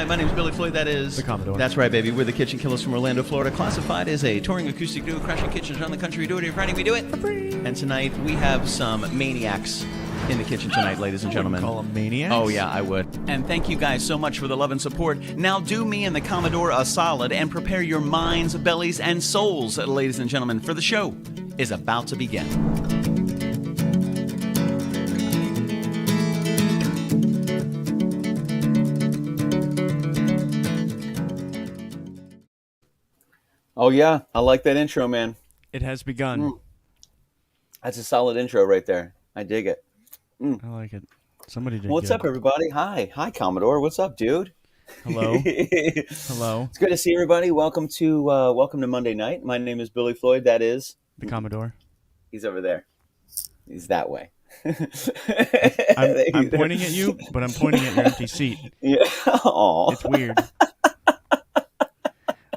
my name's Billy Floyd. That is the Commodore. That's right, baby. We're the KitchenKillaz from Orlando, Florida, classified as a touring acoustic duo, crashing kitchens around the country. We do it every Friday. We do it for free. And tonight we have some maniacs in the kitchen tonight, ladies and gentlemen. Call them maniacs? Oh yeah, I would. And thank you guys so much for the love and support. Now do me and the Commodore a solid and prepare your minds, bellies, and souls, ladies and gentlemen, for the show is about to begin. Oh yeah, I like that intro, man. It has begun. That's a solid intro right there. I dig it. I like it. Somebody did. What's good. up, everybody? Hi, Commodore. What's up, dude? Hello. Hello. It's good to see everybody. Welcome to Monday night. My name is Billy Floyd. That is the Commodore. He's over there. He's that way. I'm pointing at you, but I'm pointing at your empty seat. Yeah. Aww. It's weird.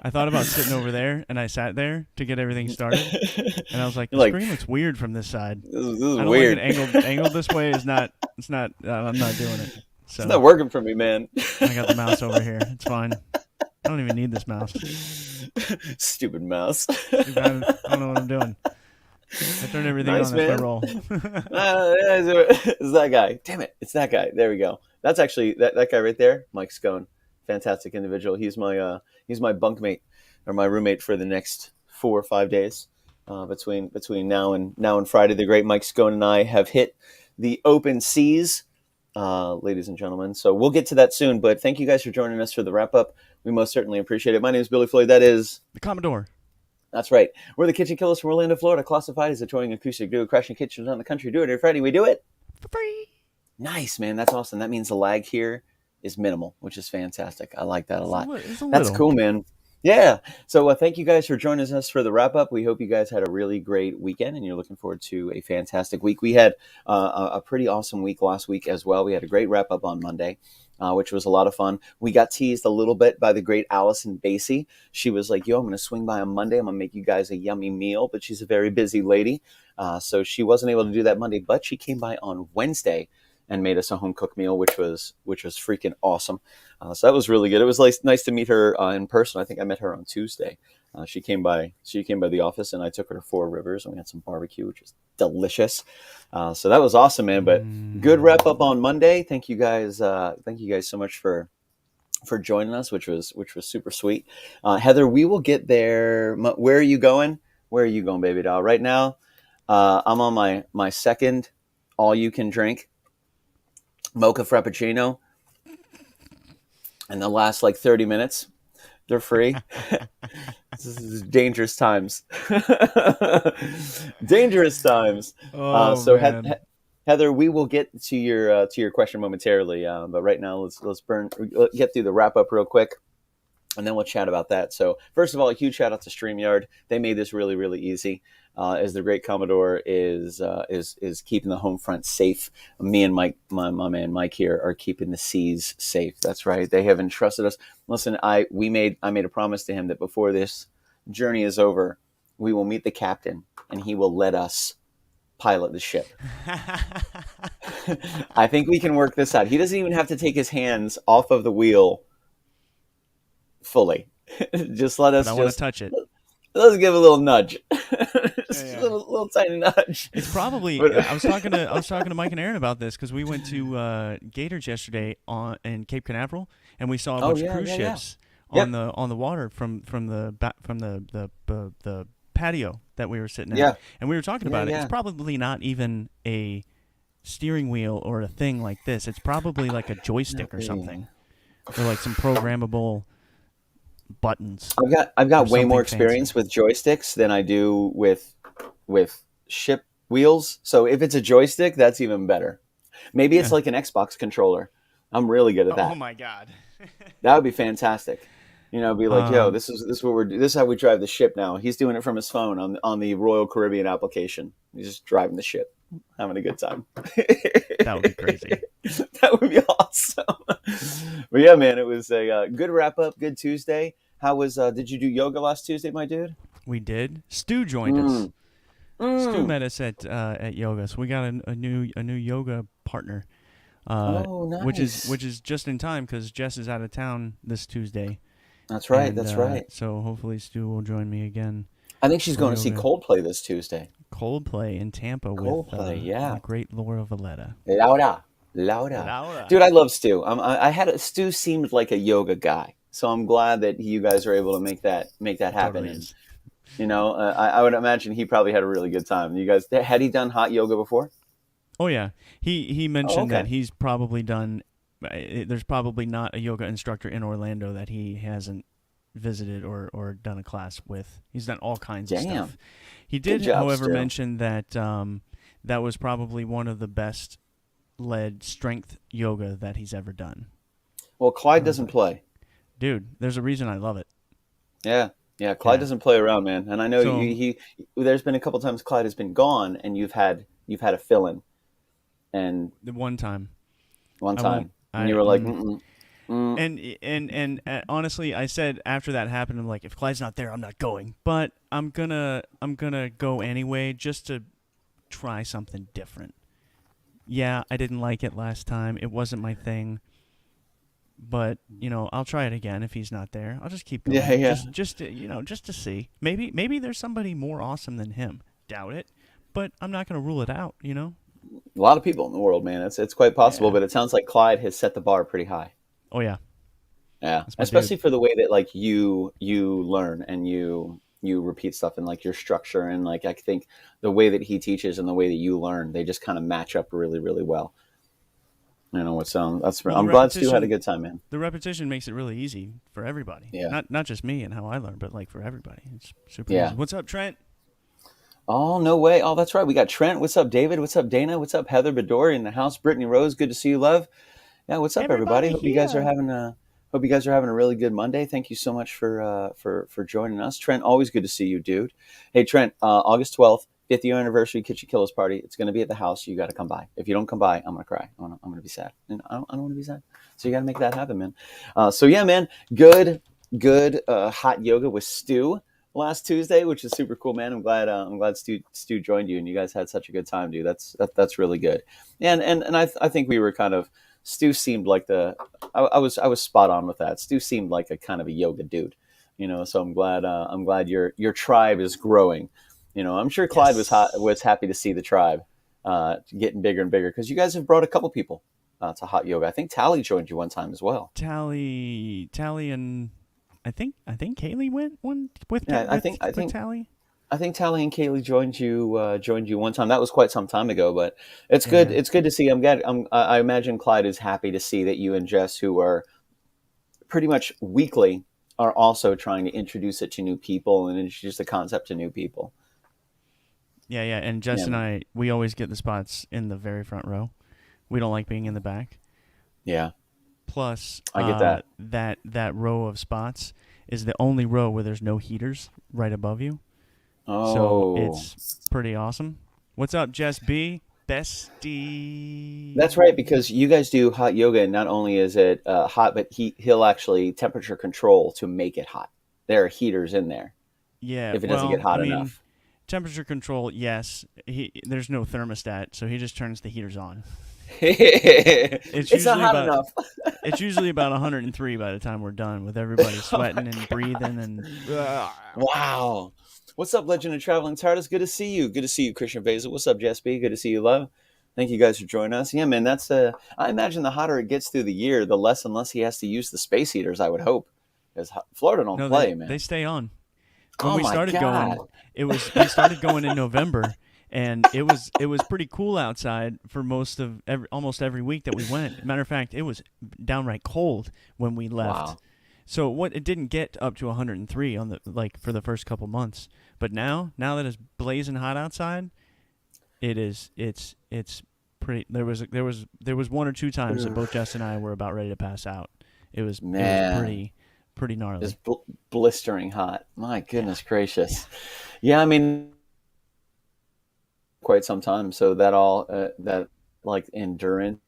I thought about sitting over there, and I sat there to get everything started, and I was like, the screen looks weird from this side. This is I don't weird. like it angled this way. I'm not doing it. So It's not working for me, man. I got the mouse over here. It's fine. I don't even need this mouse. Stupid mouse. I don't know what I'm doing. I turned everything Nice, on. man. That's my roll. It's that guy. Damn it. It's that guy. There we go. That's actually that guy right there, Mike Scone. Fantastic individual. He's my bunkmate or my roommate for the next 4 or 5 days. Between now and Friday, the great Mike Scone and I have hit the open seas, ladies and gentlemen. So we'll get to that soon. But thank you guys for joining us for the wrap up. We most certainly appreciate it. My name is Billy Floyd. That is The Commodore. That's right. We're the KitchenKillaz from Orlando, Florida, classified as a touring acoustic duo, crashing kitchens around the country. Do it every Friday. We do it For free. Nice, man. That's awesome. That means the lag here is minimal, which is fantastic. I like that a lot. It's a That's little. cool, man. Yeah. So thank you guys for joining us for the wrap up. We hope you guys had a really great weekend and you're looking forward to a fantastic week. We had a pretty awesome week last week as well. We had a great wrap up on Monday, which was a lot of fun. We got teased a little bit by the great Allison Basie. She was like, yo, I'm going to swing by on Monday. I'm going to make you guys a yummy meal. But she's a very busy lady. So she wasn't able to do that Monday, but she came by on Wednesday and made us a home cooked meal, which was freaking awesome. So that was really good. It was nice to meet her in person. I think I met her on Tuesday. She came by the office, and I took her to Four Rivers, and we had some barbecue, which was delicious. So that was awesome, man. But good wrap up on Monday. Thank you guys so much for joining us, which was super sweet. Heather, we will get there. Where are you going? Where are you going, baby doll? Right now, I'm on my second all you can drink mocha frappuccino, and the last 30 minutes they're free. This is dangerous times. Dangerous times. So Heather, we will get to your question momentarily, but right now let's get through the wrap up real quick, and then we'll chat about that. So first of all, a huge shout out to StreamYard. They made this really, really easy. As the great Commodore is keeping the home front safe. Me and Mike, my man Mike here, are keeping the seas safe. That's right. They have entrusted us. Listen, I made a promise to him that before this journey is over, we will meet the captain and he will let us pilot the ship. I think we can work this out. He doesn't even have to take his hands off of the wheel fully. Just let us. I want to touch it. Let's give a little nudge. Just a little tiny nudge. It's probably. I was talking to Mike and Aaron about this because we went to Gators yesterday in Cape Canaveral, and we saw a bunch of cruise ships on the water from the patio that we were sitting at. Yeah. And we were talking about it. It's probably not even a steering wheel or a thing like this. It's probably like a joystick or something, or like some programmable buttons. I've got way more experience with joysticks than I do with ship wheels. So if it's a joystick, that's even better. Maybe it's like an Xbox controller. I'm really good at that. Oh my god. That would be fantastic. Be like, yo, this is what this is how we drive the ship now. He's doing it from his phone on the Royal Caribbean application. He's just driving the ship, having a good time. That would be crazy. That would be awesome. But yeah, man, it was a good wrap up. Good Tuesday. How was? Did you do yoga last Tuesday, my dude? We did. Stu joined us. Stu met us at yoga, so we got a new yoga partner. Oh, nice. which is just in time because Jess is out of town this Tuesday, That's right. and That's right. so hopefully Stu will join me again I think she's for going to see yoga. Coldplay this Tuesday. Coldplay in Tampa with Coldplay, the yeah. great Laura Valletta. Laura, Laura, Laura. dude, I love Stu. I had Stu seemed like a yoga guy, so I'm glad that you guys are able to make that He happen. totally And is. I would imagine he probably had a really good time. You guys, had he done hot yoga before? Oh yeah, he Oh, mentioned that okay. he's probably done. There's probably not a yoga instructor in Orlando that he hasn't visited or done a class with. He's done all kinds of stuff. Damn, He good did, job, however, Stu. mention that that was probably one of the best led strength yoga that he's ever done. Well, Clyde And I was doesn't like, play. dude, there's a reason I love it. Yeah, yeah, Clyde Yeah. doesn't play around, man. And I know So there's been a couple times Clyde has been gone, and you've had a fill in, and the one time one I won't. time, and you were like, mm-mm, mm. Honestly, I said after that happened, I'm like, if Clyde's not there, I'm not going. But I'm gonna go anyway, just to try something different. Yeah, I didn't like it last time. It wasn't my thing. But I'll try it again if he's not there. I'll just keep Yeah, going, yeah. just to see. Maybe there's somebody more awesome than him. Doubt it, but I'm not gonna rule it out. A lot of people in the world, man. It's quite possible, Yeah. but it sounds like Clyde has set the bar pretty high. Oh yeah, Yeah, that's my dude. especially for the way that like you learn and you repeat stuff and like your structure and like I think the way that he teaches and the way that you learn, they just kind of match up really really well. What's that's Well, the I'm glad Stu had a repetition good time, man. the repetition makes it really easy for everybody. Yeah, Not just me and how I learn, but like for everybody. It's super easy. yeah. What's up, Trent? Oh no way! Oh, that's right. We got Trent. What's up, David? What's up, Dana? What's up, Heather Bedori in the house? Brittany Rose, good to see you, love. Yeah, what's up, everybody? Everybody here. Hope you guys are having a really good Monday. Thank you so much for joining us, Trent. Always good to see you, dude. Hey, Trent. August 12th, 50th year anniversary Kitchen Killaz party. It's going to be at the house. You got to come by. If you don't come by, I'm gonna cry. I'm gonna be sad, and I don't want to be sad. So you got to make that happen, man. So yeah, man. Good hot yoga with Stu last Tuesday, which is super cool, man. I'm glad Stu joined you, and you guys had such a good time, dude. That's really good. And I think we were kind of Stu seemed like I was spot on with that. Stu seemed like a kind of a yoga dude, So I'm glad your tribe is growing. I'm sure Clyde Yes. was happy to see the tribe getting bigger and bigger because you guys have brought a couple people to hot yoga. I think Tally joined you one time as well. Tally, and I think Kaylee went one with Yeah, I think I with think Tally. I think Tally and Kaylee joined you one time. That was quite some time ago, but it's good. Yeah. It's good to see. I imagine Clyde is happy to see that you and Jess, who are pretty much weekly, are also trying to introduce it to new people and introduce the concept to new people. Yeah, yeah. And Yeah, Jess and man. I, we always get the spots in the very front row. We don't like being in the back. Yeah, Plus, I get that. that row of spots is the only row where there's no heaters right above you. So Oh, it's pretty awesome. What's up, Jess B? Bestie. that's right. Because you guys do hot yoga, and not only is it hot, but he'll actually temperature control to make it hot. There are heaters in there Yeah, if it doesn't get well, I hot mean, enough. temperature control, yes. There's no thermostat, so he just turns the heaters on. It's It's not usually hot about enough. it's usually about 103 by the time we're done with everybody Oh my sweating and breathing and Wow. What's up, Legend of Traveling TARDIS? Good to see you. Good to see you, Christian Basil. What's up, Jess B? Good to see you, love. Thank you guys for joining us. Yeah, man, I imagine the hotter it gets through the year, the less and less he has to use the space heaters, I would hope. Because Florida don't no, play, they man. stay on. When Oh we my started God. going, we started going in November, and it was pretty cool outside for almost every week that we went. Matter of fact, it was downright cold when we left. Wow. So it didn't get up to 103 on the for the first couple months, but now that it's blazing hot outside, it's pretty. There was one or two times that both Jess and I were about ready to pass out. It was Man, pretty it's gnarly. blistering hot. My Yeah, goodness yeah. gracious. Yeah, I mean, quite some time. So that all that like endurance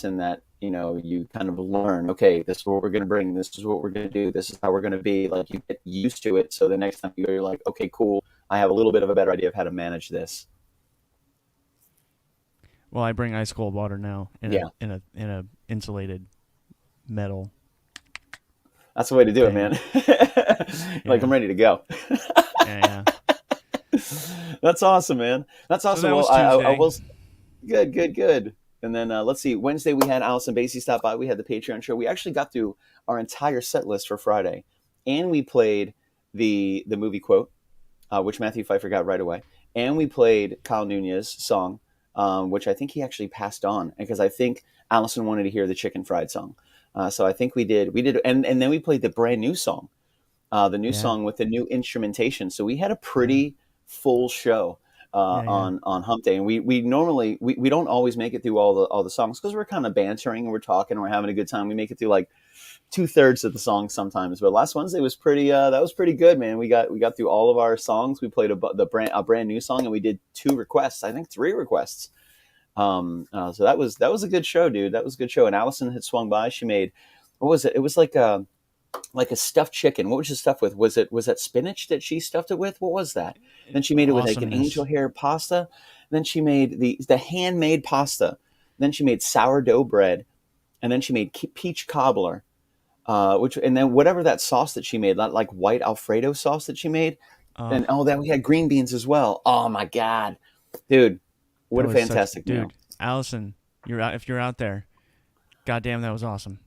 and that you kind of learn. Okay, this is what we're going to bring. This is what we're going to do. This is how we're going to be. Like you get used to it. So the next time you go, you're like, okay, cool. I have a little bit of a better idea of how to manage this. Well, I bring ice cold water now in Yeah, a insulated metal that's the way to do it, thing. man. Like, I'm Yeah. ready to go. Yeah, yeah. That's awesome, man. That's So awesome. that Well, was I Tuesday. will. Good, good, good. And then let's see. Wednesday we had Allison Basie stop by. We had the Patreon show. We actually got through our entire set list for Friday, and we played the movie quote, which Matthew Pfeiffer got right away, and we played Kyle Nunez's song, which I think he actually passed on because I think Allison wanted to hear the chicken fried song. So I think we did, and then we played the brand new song, the new Yeah. song with the new instrumentation. So we had a Yeah. pretty full show Yeah, yeah. on Hump Day, and we normally we don't always make it through all the songs because we're kind of bantering and we're talking and we're having a good time. We make it through like 2/3 of the songs sometimes, but last Wednesday was pretty that was pretty good, man. We got through all of our songs. We played a brand new song, and we did 2 requests, I think 3 requests. So that was a good show, dude. That was a good show. And Allison had swung by. She made, what was it? It was like a stuffed chicken. What was she stuffed with? Was that spinach that she stuffed it with? What was that? Then she made it with like an angel Awesomeness. hair pasta. Then she made the handmade pasta. Then she made sourdough bread, and then she made peach cobbler. Which and then whatever that sauce that she made, that like white Alfredo sauce that she made, Uh, and then we had green beans as well. Oh my god, dude, that what a was such fantastic meal! dude. Allison, you're out if you're out there. Goddamn, that was awesome.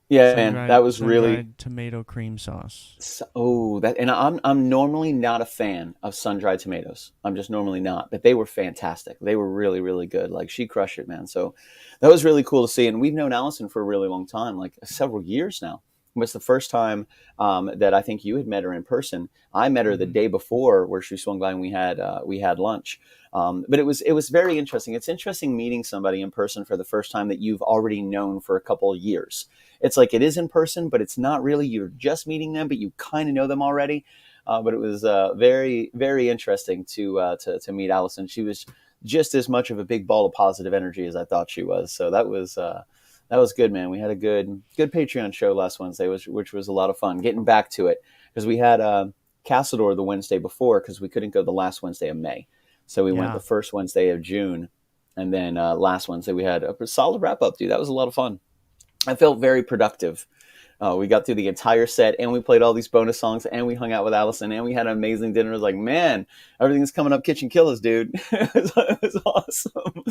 Yeah, man, that was Sun really. dried tomato cream sauce. Oh, that and I'm normally not a fan of sun-dried tomatoes. I'm just normally not, but they were fantastic. They were really really good. Like she crushed it, man. So that was really cool to see. And we've known Allison for a really long time, like several years now. It was the first time that I think you had met her in person. I met her the Mm-hmm. day before, where she swung by and we had lunch. But it was very interesting. It's interesting meeting somebody in person for the first time that you've already known for a couple of years. It's like it is in person, but it's not really. You're just meeting them, but you kind of know them already. But it was very, very interesting to meet Allison. She was just as much of a big ball of positive energy as I thought she was. So that was good, man. We had a good Patreon show last Wednesday, which was a lot of fun. Getting back to it because we had Castledor the Wednesday before because we couldn't go the last Wednesday of May, so we went Yeah. the first Wednesday of June, and then last Wednesday we had a solid wrap up, dude. That was a lot of fun. I felt very productive. We got through the entire set, and we played all these bonus songs, and we hung out with Allison, and we had an amazing dinner. It was like, man, everything's coming up KitchenKillaz, dude. It was awesome.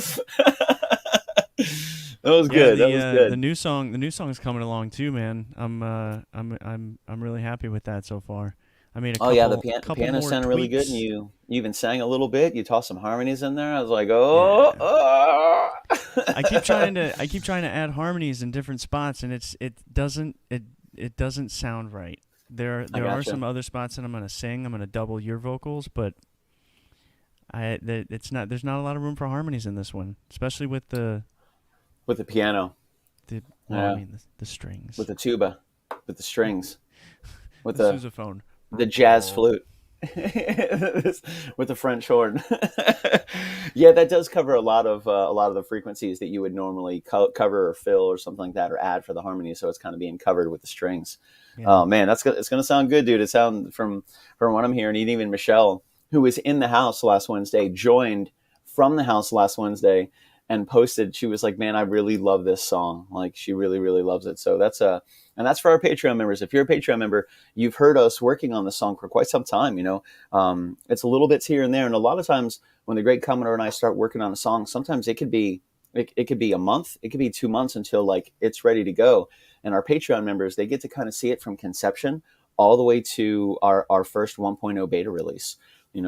That was Yeah, good. That was good. the new song is coming along too, man. I'm really happy with that so far. I made a Oh yeah, the couple piano more sounded really good, and tweaks. you even sang a little bit. You tossed some harmonies in there. I was like, Yeah. oh. I keep trying to add harmonies in different spots, and it doesn't sound right. I There are gotcha. some other spots that I'm gonna sing. I'm gonna double your vocals, but it's not. There's not a lot of room for harmonies in this one, especially with With the piano, the well, I yeah, mean the with strings, the tuba, with the strings, with the the sousaphone. the jazz flute, with the French horn. Yeah, that does cover a lot of the frequencies that you would normally cover or fill or something like that, or add for the harmony. So it's kind of being covered with the strings. Yeah. Oh man, it's gonna sound good, dude. It sound from what I'm hearing. And even Michelle, who was in the house last Wednesday, joined from the house last Wednesday and posted. She was like, "Man, I really love this song. Like, she really, really loves it." So that's for our Patreon members. If you're a Patreon member, you've heard us working on the song for quite some time. It's a little bits here and there, and a lot of times when the Great Commodore and I start working on a song, sometimes it could be a month, it could be 2 months until like it's ready to go. And our Patreon members, they get to kind of see it from conception all the way to our first 1.0 beta release.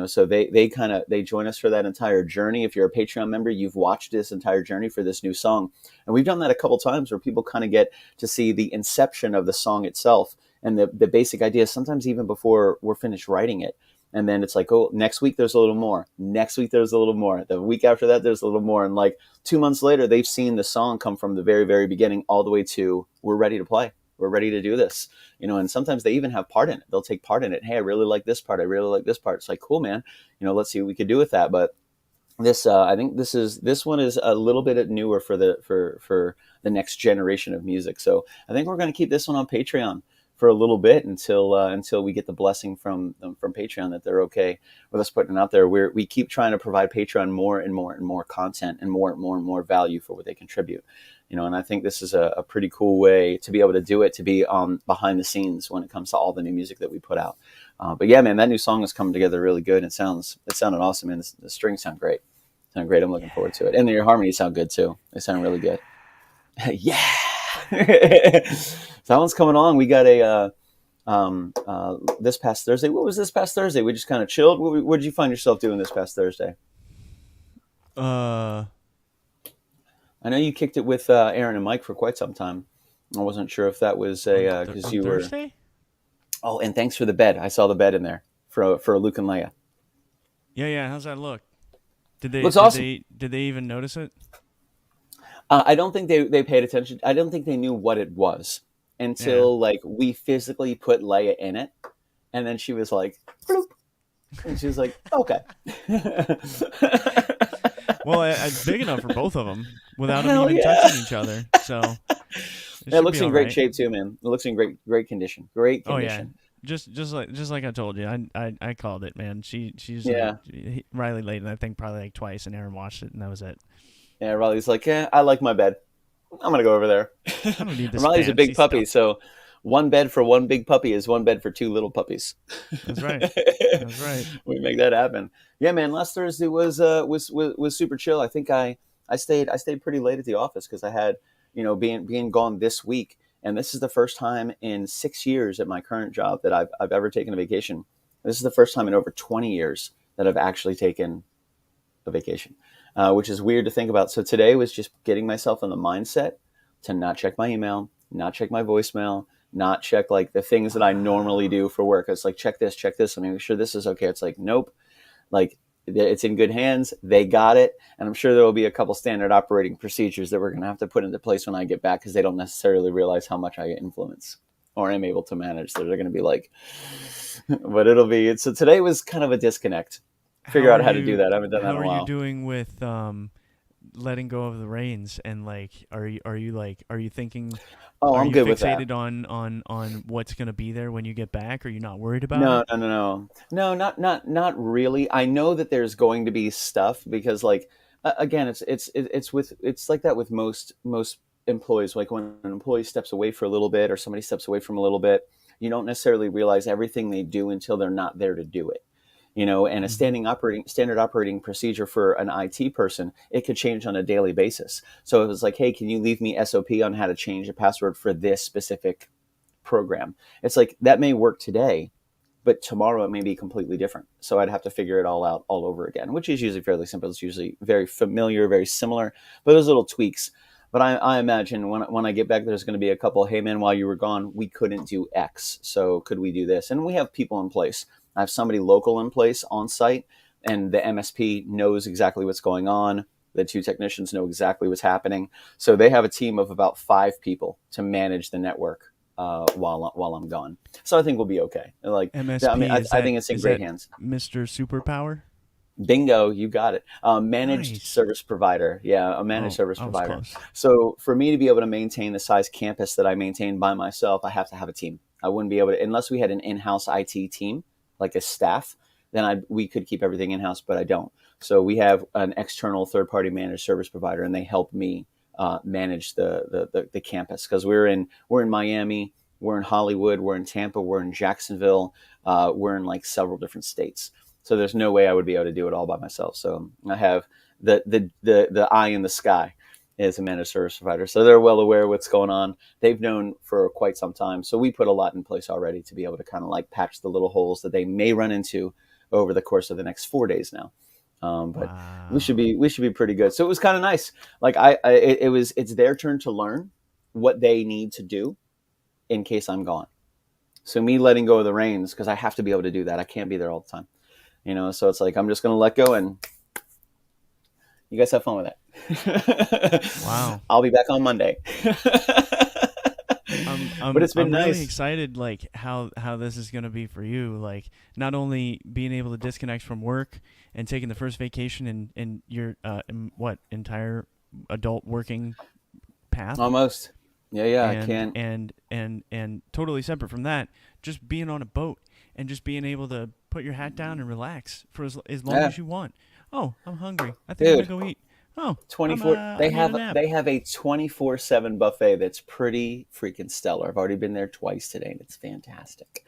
So they join us for that entire journey. If you're a Patreon member, you've watched this entire journey for this new song, and we've done that a couple times where people kind of get to see the inception of the song itself and the basic idea, sometimes even before we're finished writing it. And then it's like, oh, next week there's a little more. Next week there's a little more. The week after that there's a little more. And like 2 months later, they've seen the song come from the very, very beginning all the way to we're ready to play. We're ready to do this. And sometimes they even have part in it. They'll take part in it. Hey, I really like this part. I really like this part. It's like, cool, man. Let's see what we could do with that. But I think this one is a little bit newer for the next generation of music. So I think we're going to keep this one on Patreon for a little bit until we get the blessing from Patreon that they're okay with us putting it out there. We keep trying to provide Patreon more and more and more content and more value for what they contribute. And I think this is a pretty cool way to be able to do it, to be behind the scenes when it comes to all the new music that we put out. But yeah, man, that new song is coming together really good. It sounded awesome, and the strings sound great. I'm looking forward to it, and your harmonies sound good too. They sound really good. Yeah. So that one's coming along. We got a this past Thursday. What was this past Thursday? We just kind of chilled. What did you find yourself doing this past Thursday? I know you kicked it with Aaron and Mike for quite some time. I wasn't sure if that was because you Thursday? were. Oh, and thanks for the bed. I saw the bed in there for Luke and Leia. Yeah. How's that look? Looks awesome. Did they even notice it? I don't think they paid attention. I don't think they knew what it was until like we physically put Leia in it, and then she was like, bloop. And she was like, okay. Well, it's big enough for both of them without them even touching each other. So it looks in great shape too, man. It looks in great condition. Great condition. Oh yeah, just like I told you, I called it, man. She's Riley laid it, I think probably like twice, and Aaron watched it, and that was it. Yeah, Riley's like, I like my bed. I'm gonna go over there. I don't need this. Riley's a big puppy, so one bed for one big puppy is one bed for two little puppies. That's right. That's right. We make that happen. Yeah, man. Last Thursday was super chill. I think I stayed pretty late at the office because I had being gone this week, and this is the first time in 6 years at my current job that I've ever taken a vacation. This is the first time in over 20 years that I've actually taken a vacation, which is weird to think about. So today was just getting myself in the mindset to not check my email, not check my voicemail, not check like the things that I normally do for work. It's like, check this, I'm make sure this is okay. It's like, nope, like it's in good hands. They got it. And I'm sure there will be a couple standard operating procedures that we're going to have to put into place when I get back, because they don't necessarily realize how much I influence or am able to manage. So they're going to be like, but it'll be, so today was kind of a disconnect. Figure out how to do that. I haven't done that in a while. How are you doing with letting go of the reins, and like are you thinking I'm good with that. Fixated on what's going to be there when you get back? Are you not worried about it? No, not really. I know that there's going to be stuff because like again, it's like that with most employees. Like when an employee steps away for a little bit or somebody steps away from a little bit, you don't necessarily realize everything they do until they're not there to do it. And a standard operating procedure for an IT person, it could change on a daily basis. So it was like, hey, can you leave me SOP on how to change a password for this specific program? It's like, that may work today, but tomorrow it may be completely different. So I'd have to figure it all out all over again, which is usually fairly simple. It's usually very familiar, very similar, but there's little tweaks. But I imagine when I get back, there's going to be a couple, hey man, while you were gone, we couldn't do X. So could we do this? And we have people in place. I have somebody local in place on site, and the MSP knows exactly what's going on. The two technicians know exactly what's happening. So they have a team of about 5 people to manage the network while I'm gone. So I think we'll be okay. Like MSP, I think it's in great hands. Mr. Superpower? Bingo, you got it. Managed service provider. Yeah, a managed service provider. Close. So for me to be able to maintain the size campus that I maintain by myself, I have to have a team. I wouldn't be able to, unless we had an in-house IT team, like a staff, then we could keep everything in-house, but I don't. So we have an external third-party managed service provider, and they help me manage the campus, because we're in Miami, we're in Hollywood, we're in Tampa, we're in Jacksonville, we're in like several different states. So there's no way I would be able to do it all by myself. So I have the eye in the sky is a managed service provider. So they're well aware of what's going on. They've known for quite some time. So we put a lot in place already to be able to kind of like patch the little holes that they may run into over the course of the next 4 days now. But wow. we should be pretty good. So it was kind of nice. Like it's their turn to learn what they need to do in case I'm gone. So me letting go of the reins, because I have to be able to do that. I can't be there all the time. So it's like, I'm just going to let go and you guys have fun with it. Wow. I'll be back on Monday. But it's been nice. I'm really excited, like how this is going to be for you. Like not only being able to disconnect from work and taking the first vacation in your entire adult working path. Almost. Yeah. I and can't. totally separate from that, just being on a boat and just being able to put your hat down and relax for as long Yeah, as you want. Oh, I'm hungry. I think I'm gonna dude. go eat. Oh, 24 I need a nap. they have a 24/7 buffet that's pretty freaking stellar. I've already been there twice today and it's fantastic.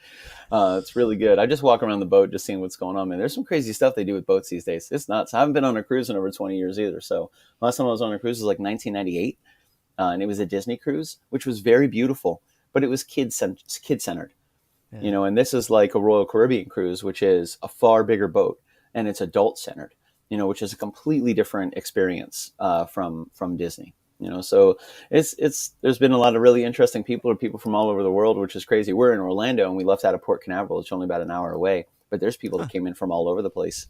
It's really good. I just walk around the boat just seeing what's going on, man. There's some crazy stuff they do with boats these days. It's nuts. I haven't been on a cruise in over 20 years either. So last time I was on a cruise was like 1998, and it was a Disney cruise, which was very beautiful, but it was kid centered. Yeah. And this is like a Royal Caribbean cruise, which is a far bigger boat, and it's adult centered, which is a completely different experience from Disney. So it's there's been a lot of really interesting people or people from all over the world, which is crazy. We're in Orlando and we left out of Port Canaveral. It's only about an hour away, but there's people that Huh. came in from all over the place.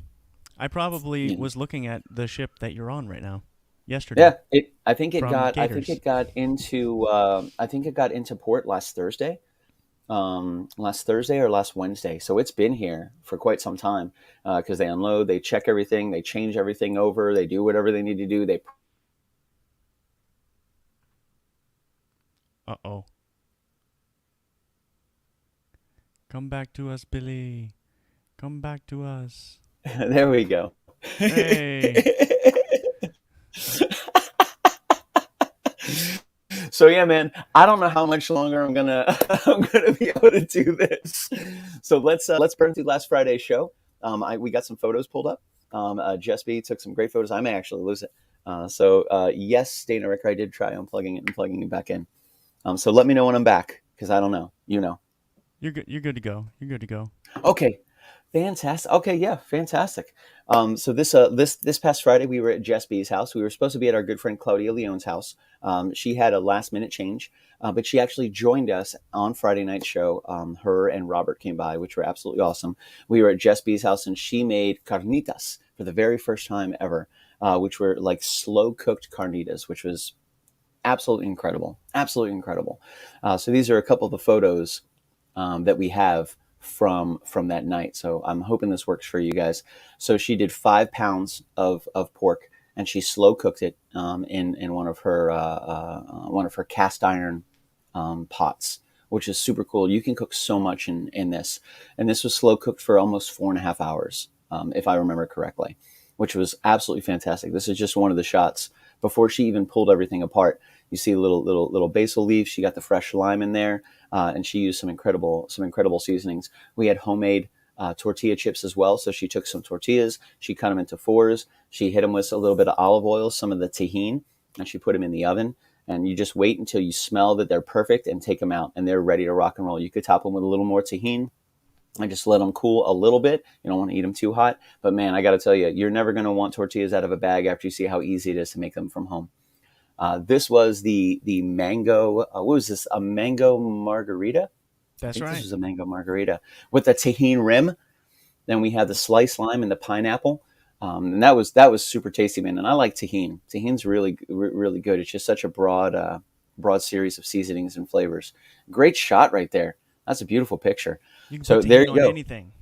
I probably You know, was looking at the ship that you're on right now yesterday yeah. It I think from it got into port last Thursday or last Wednesday. So it's been here for quite some time because they unload, they check everything, they change everything over, they do whatever they need to do. They Uh-oh. Come back to us, Billy. Come back to us. there we go. Hey. So yeah, man, I don't know how much longer I'm gonna be able to do this. So let's burn through last Friday's show. We got some photos pulled up. Jess B took some great photos. I may actually lose it. Yes, Dana Ricker, I did try unplugging it and plugging it back in. So let me know when I'm back because I don't know. You're good. You're good to go. You're good to go. Okay, fantastic. Okay, yeah, fantastic. So this past Friday we were at Jess B's house. We were supposed to be at our good friend Claudia Leone's house. She had a last minute change, but she actually joined us on Friday night show. Her and Robert came by, which were absolutely awesome. We were at Jess B's house, and she made carnitas for the very first time ever, which were like slow cooked carnitas, which was absolutely incredible. Absolutely incredible. So these are a couple of the photos that we have from that night. So I'm hoping this works for you guys. So she did 5 pounds of pork, and she slow cooked it in one of her cast iron pots, which is super cool. You can cook so much in this, and this was slow cooked for almost 4.5 hours, if I remember correctly, which was absolutely fantastic. This is just one of the shots before she even pulled everything apart. You see little basil leaves. She got the fresh lime in there, and she used some incredible seasonings. We had homemade tortilla chips as well. So she took some tortillas, she cut them into fours, she hit them with a little bit of olive oil, some of the tahini, and she put them in the oven. And you just wait until you smell that they're perfect and take them out, and they're ready to rock and roll. You could top them with a little more tahini and just let them cool a little bit. You don't want to eat them too hot. But man, I got to tell you, you're never going to want tortillas out of a bag after you see how easy it is to make them from home. This was the mango. What was this? A mango margarita? I That's think this right. was a mango margarita with the tahini rim. Then we had the sliced lime and the pineapple, and that was super tasty, man. And I like tahini. Tahini's really good. It's just such a broad series of seasonings and flavors. Great shot right there. That's a beautiful picture. You can put So there tahini you on go. anything.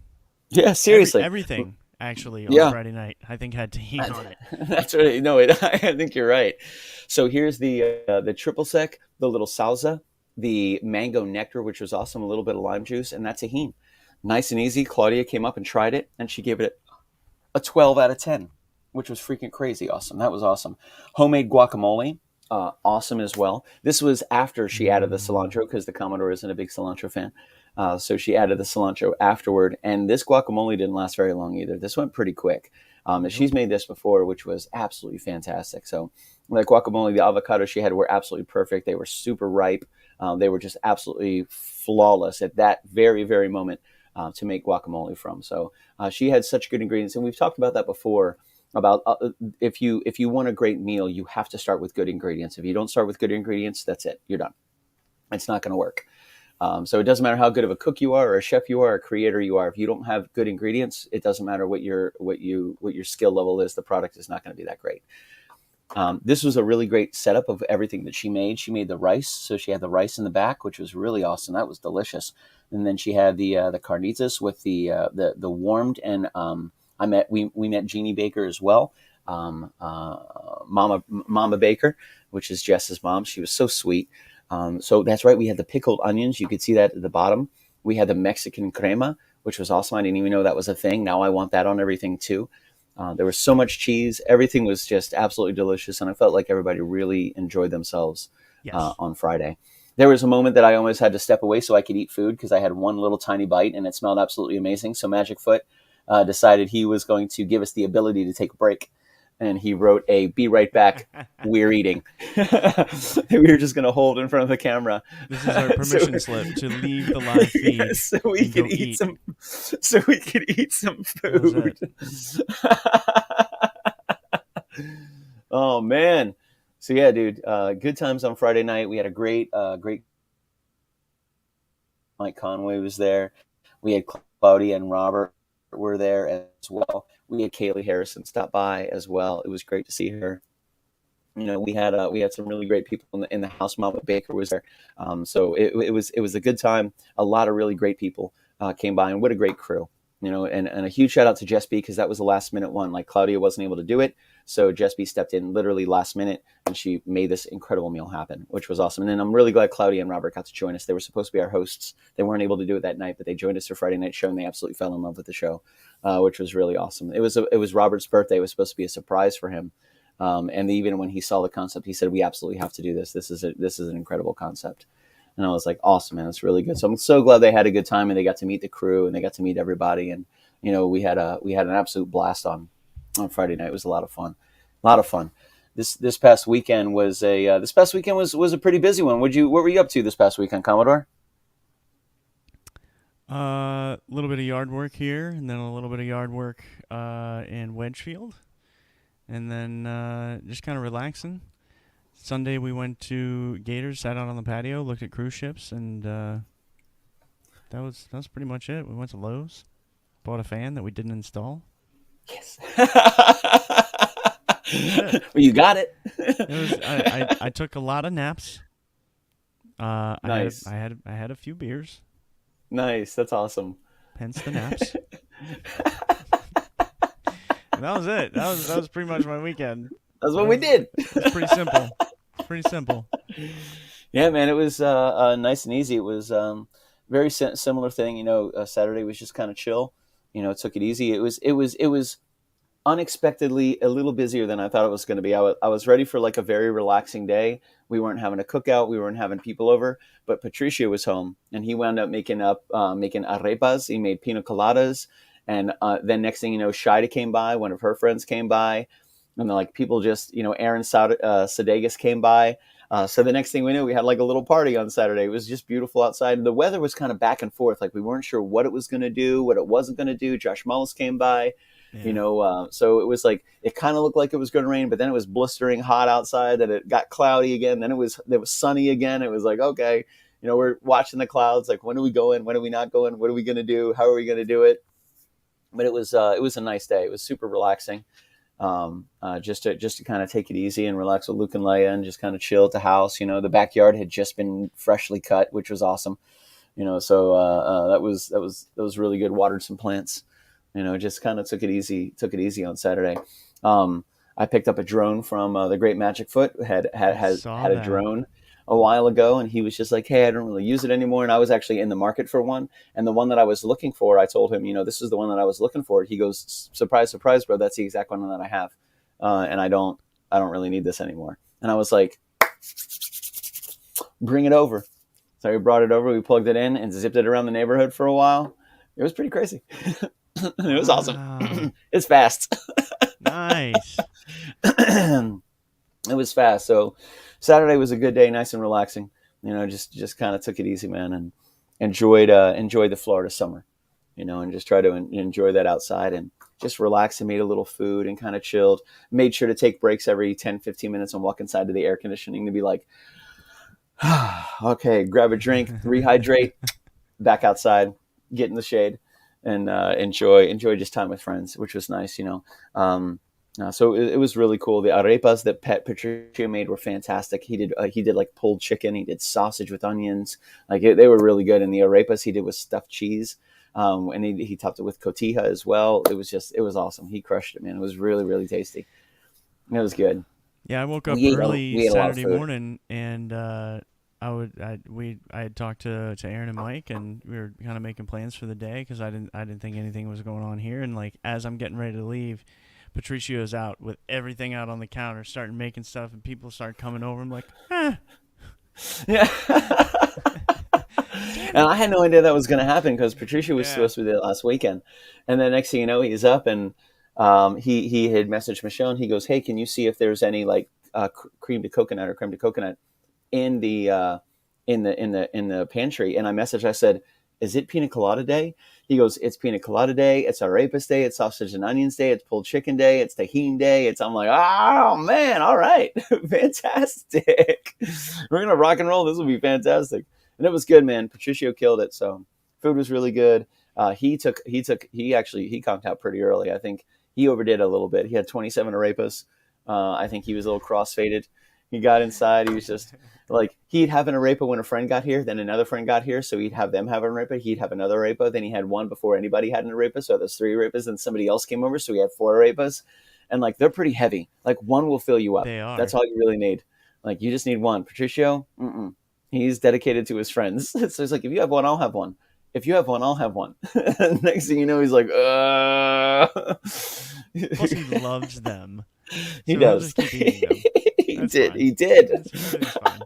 Yeah, seriously. Everything actually on Yeah, Friday night I think had tahini on it. that's right. No, I think you're right. So here's the triple sec, the little salsa, the mango nectar, which was awesome, a little bit of lime juice, and that's tahini. Nice and easy. Claudia came up and tried it, and she gave it a 12 out of 10, which was freaking crazy awesome. That was awesome. Homemade guacamole, awesome as well. This was after she added the Mm. cilantro because the Commodore isn't a big cilantro fan. So she added the cilantro afterward, and this guacamole didn't last very long either. This went pretty quick. She's Nope. made this before, which was absolutely fantastic. So, the guacamole, the avocado she had were absolutely perfect. They were super ripe. They were just absolutely flawless at that very, very moment to make guacamole from. So, she had such good ingredients, and we've talked about that before. About if you want a great meal, you have to start with good ingredients. If you don't start with good ingredients, that's it. You're done. It's not going to work. So it doesn't matter how good of a cook you are, or a chef you are, or a creator you are. If you don't have good ingredients, it doesn't matter what your skill level is. The product is not going to be that great. This was a really great setup of everything that she made. She made the rice, so she had the rice in the back, which was really awesome. That was delicious. And then she had the carnitas with the warmed, and we met Jeannie Baker as well, Mama Baker, which is Jess's mom. She was so sweet. So that's right. We had the pickled onions. You could see that at the bottom. We had the Mexican crema, which was awesome. I didn't even know that was a thing. Now I want that on everything too. There was so much cheese. Everything was just absolutely delicious, and I felt like everybody really enjoyed themselves Yes. on Friday. There was a moment that I almost had to step away so I could eat food because I had one little tiny bite and it smelled absolutely amazing. So Magic Foot decided he was going to give us the ability to take a break, and he wrote a "Be right back. We're eating." We were just going to hold in front of the camera, This is our permission slip to leave the live feed so we and could go eat eat. some, so we could eat some That was food. it. Oh man. So yeah, dude, good times on Friday night. We had a great Mike Conway was there. We had Claudia and Robert were there as well. We had Kaylee Harrison stop by as well. It was great to see her. We had some really great people in the house. Mama Baker was there, so it was a good time. A lot of really great people came by, and what a great crew. And a huge shout out to Jess B because that was a last minute one. Like Claudia wasn't able to do it, so Jess B stepped in literally last minute, and she made this incredible meal happen, which was awesome. And then I'm really glad Claudia and Robert got to join us. They were supposed to be our hosts. They weren't able to do it that night, but they joined us for Friday night show, and they absolutely fell in love with the show, which was really awesome. It was Robert's birthday. It was supposed to be a surprise for him. And even when he saw the concept, he said, "We absolutely have to do this. This is an incredible concept." And I was like, "Awesome, man! It's really good." So I'm so glad they had a good time and they got to meet the crew and they got to meet everybody. And we had an absolute blast on Friday night. It was a lot of fun, a lot of fun. This past weekend was a pretty busy one. What were you up to this past weekend, Commodore? A little bit of yard work here, and then a little bit of yard work in Wedgefield, and then just kind of relaxing. Sunday we went to Gators, sat out on the patio, looked at cruise ships, and that was pretty much it. We went to Lowe's, bought a fan that we didn't install. Yes. That's it. Well, you got it. It was I took a lot of naps. I had Nice, I had a few beers, nice. That's awesome. hence the naps. And that was it. That was pretty much my weekend. That's That what we was did. it was pretty simple. Pretty simple. Yeah, man, it was nice and easy. It was very similar thing. Saturday was just kind of chill. Took it easy. It was unexpectedly a little busier than I thought it was going to be. I was ready for like a very relaxing day. We weren't having a cookout. We weren't having people over. But Patricio was home, and he wound up making arepas. He made pina coladas, and then next thing you know, Shida came by. One of her friends came by, and then like people just Aaron Sadegas came by. So the next thing we knew, we had like a little party on Saturday. It was just beautiful outside. The weather was kind of back and forth. Like we weren't sure what it was going to do, what it wasn't going to do. Josh Mullis came by, Yeah. so it was like it kind of looked like it was going to rain, but then it was blistering hot outside. Then it got cloudy again. Then it was sunny again. It was like okay, we're watching the clouds. Like when are we going? When are we not going? What are we going to do? How are we going to do it? But it was a nice day. It was super relaxing. Just to kind of take it easy and relax with Luke and Leia and just kind of chill at the house. The backyard had just been freshly cut, which was awesome. So that was really good. Watered some plants. Just kind of took it easy on Saturday. I picked up a drone from the Great Magic Foot. Had had I had saw had a that. drone a while ago, and he was just like, "Hey, I don't really use it anymore." And I was actually in the market for one, and the one that I was looking for, I told him, this is the one that I was looking for. He goes, "Surprise, surprise, bro! That's the exact one that I have, and I don't really need this anymore." And I was like, "Bring it over." So we brought it over. We plugged it in and zipped it around the neighborhood for a while. It was pretty crazy. It was awesome. Wow. It's fast. Nice. It was fast. So Saturday was a good day, nice and relaxing. Just kind of took it easy, man, and enjoyed the Florida summer. And just try to enjoy that outside and just relax and made a little food and kind of chilled. Made sure to take breaks every 10, 15 minutes and walk inside to the air conditioning to be like, okay, grab a drink, rehydrate, back outside, get in the shade, and enjoy just time with friends, which was nice. So it was really cool. The arepas that Patricio made were fantastic. He did like pulled chicken. He did sausage with onions. They were really good. And the arepas he did with stuffed cheese. And he topped it with cotija as well. It was awesome. He crushed it, man. It was really, really tasty. It was good. Yeah, I woke up We ate a early we ate a lot of Saturday food. morning and I had talked to Aaron and Mike, and we were kind of making plans for the day because I didn't think anything was going on here. And like as I'm getting ready to leave, Patricio's out with everything out on the counter, starting making stuff, and people start coming over. I'm like, Yeah. damn And it. I had no idea that was going to happen because Patricia was Yeah. supposed to be there last weekend. And then next thing you know, he's up and he had messaged Michelle and he goes, "Hey, can you see if there's any like cream to coconut or creme de coconut in the in the pantry?" And I messaged, I said, "Is it pina colada day?" He goes, "It's pina colada day, it's arepas day, it's sausage and onions day, it's pulled chicken day, it's tahini day." I'm like, "Oh man, all right. Fantastic. We're gonna rock and roll. This will be fantastic." And it was good, man. Patricio killed it. So food was really good. He conked out pretty early. I think he overdid a little bit. He had 27 arepas. I think he was a little cross-faded. He got inside. He was just like, he'd have an arepa when a friend got here, then another friend got here, so he'd have them have an arepa. He'd have another arepa. Then he had one before anybody had an arepa, so there's three arepas. Then somebody else came over, so he had four arepas. And like, they're pretty heavy. Like, one will fill you up. They That's are. all you really need. Like, you just need one. Patricio, he's dedicated to his friends. So he's like, if you have one, I'll have one. If you have one, I'll have one. Next thing you know, he's like, Plus, he loves them, He so he'll does. just keep eating them. He That's did. fine. He did. Everything's fine.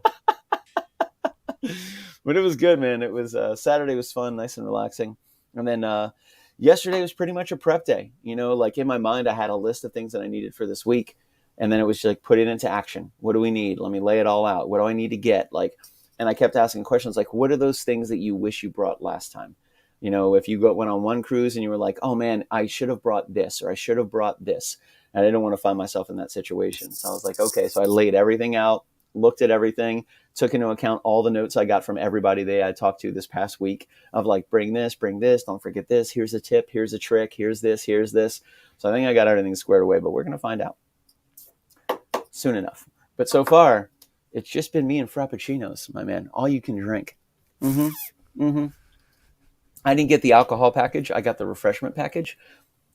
But it was good, man. It was Saturday was fun, nice and relaxing. And then yesterday was pretty much a prep day. You know, like in my mind, I had a list of things that I needed for this week. And then it was just like, put it into action. What do we need? Let me lay it all out. What do I need to get? Like, and I kept asking questions like, what are those things that you wish you brought last time? You know, if you went on one cruise and you were like, oh man, I should have brought this, or I should have brought this. And I didn't want to find myself in that situation. So I was like, okay. So I laid everything out, looked at everything, took into account all the notes I got from everybody that I talked to this past week of like, bring this, don't forget this. Here's a tip. Here's a trick. Here's this. Here's this. So I think I got everything squared away, but we're going to find out soon enough. But so far, it's just been me and Frappuccinos, my man. All you can drink. Mm-hmm. Mm-hmm. I didn't get the alcohol package. I got the refreshment package,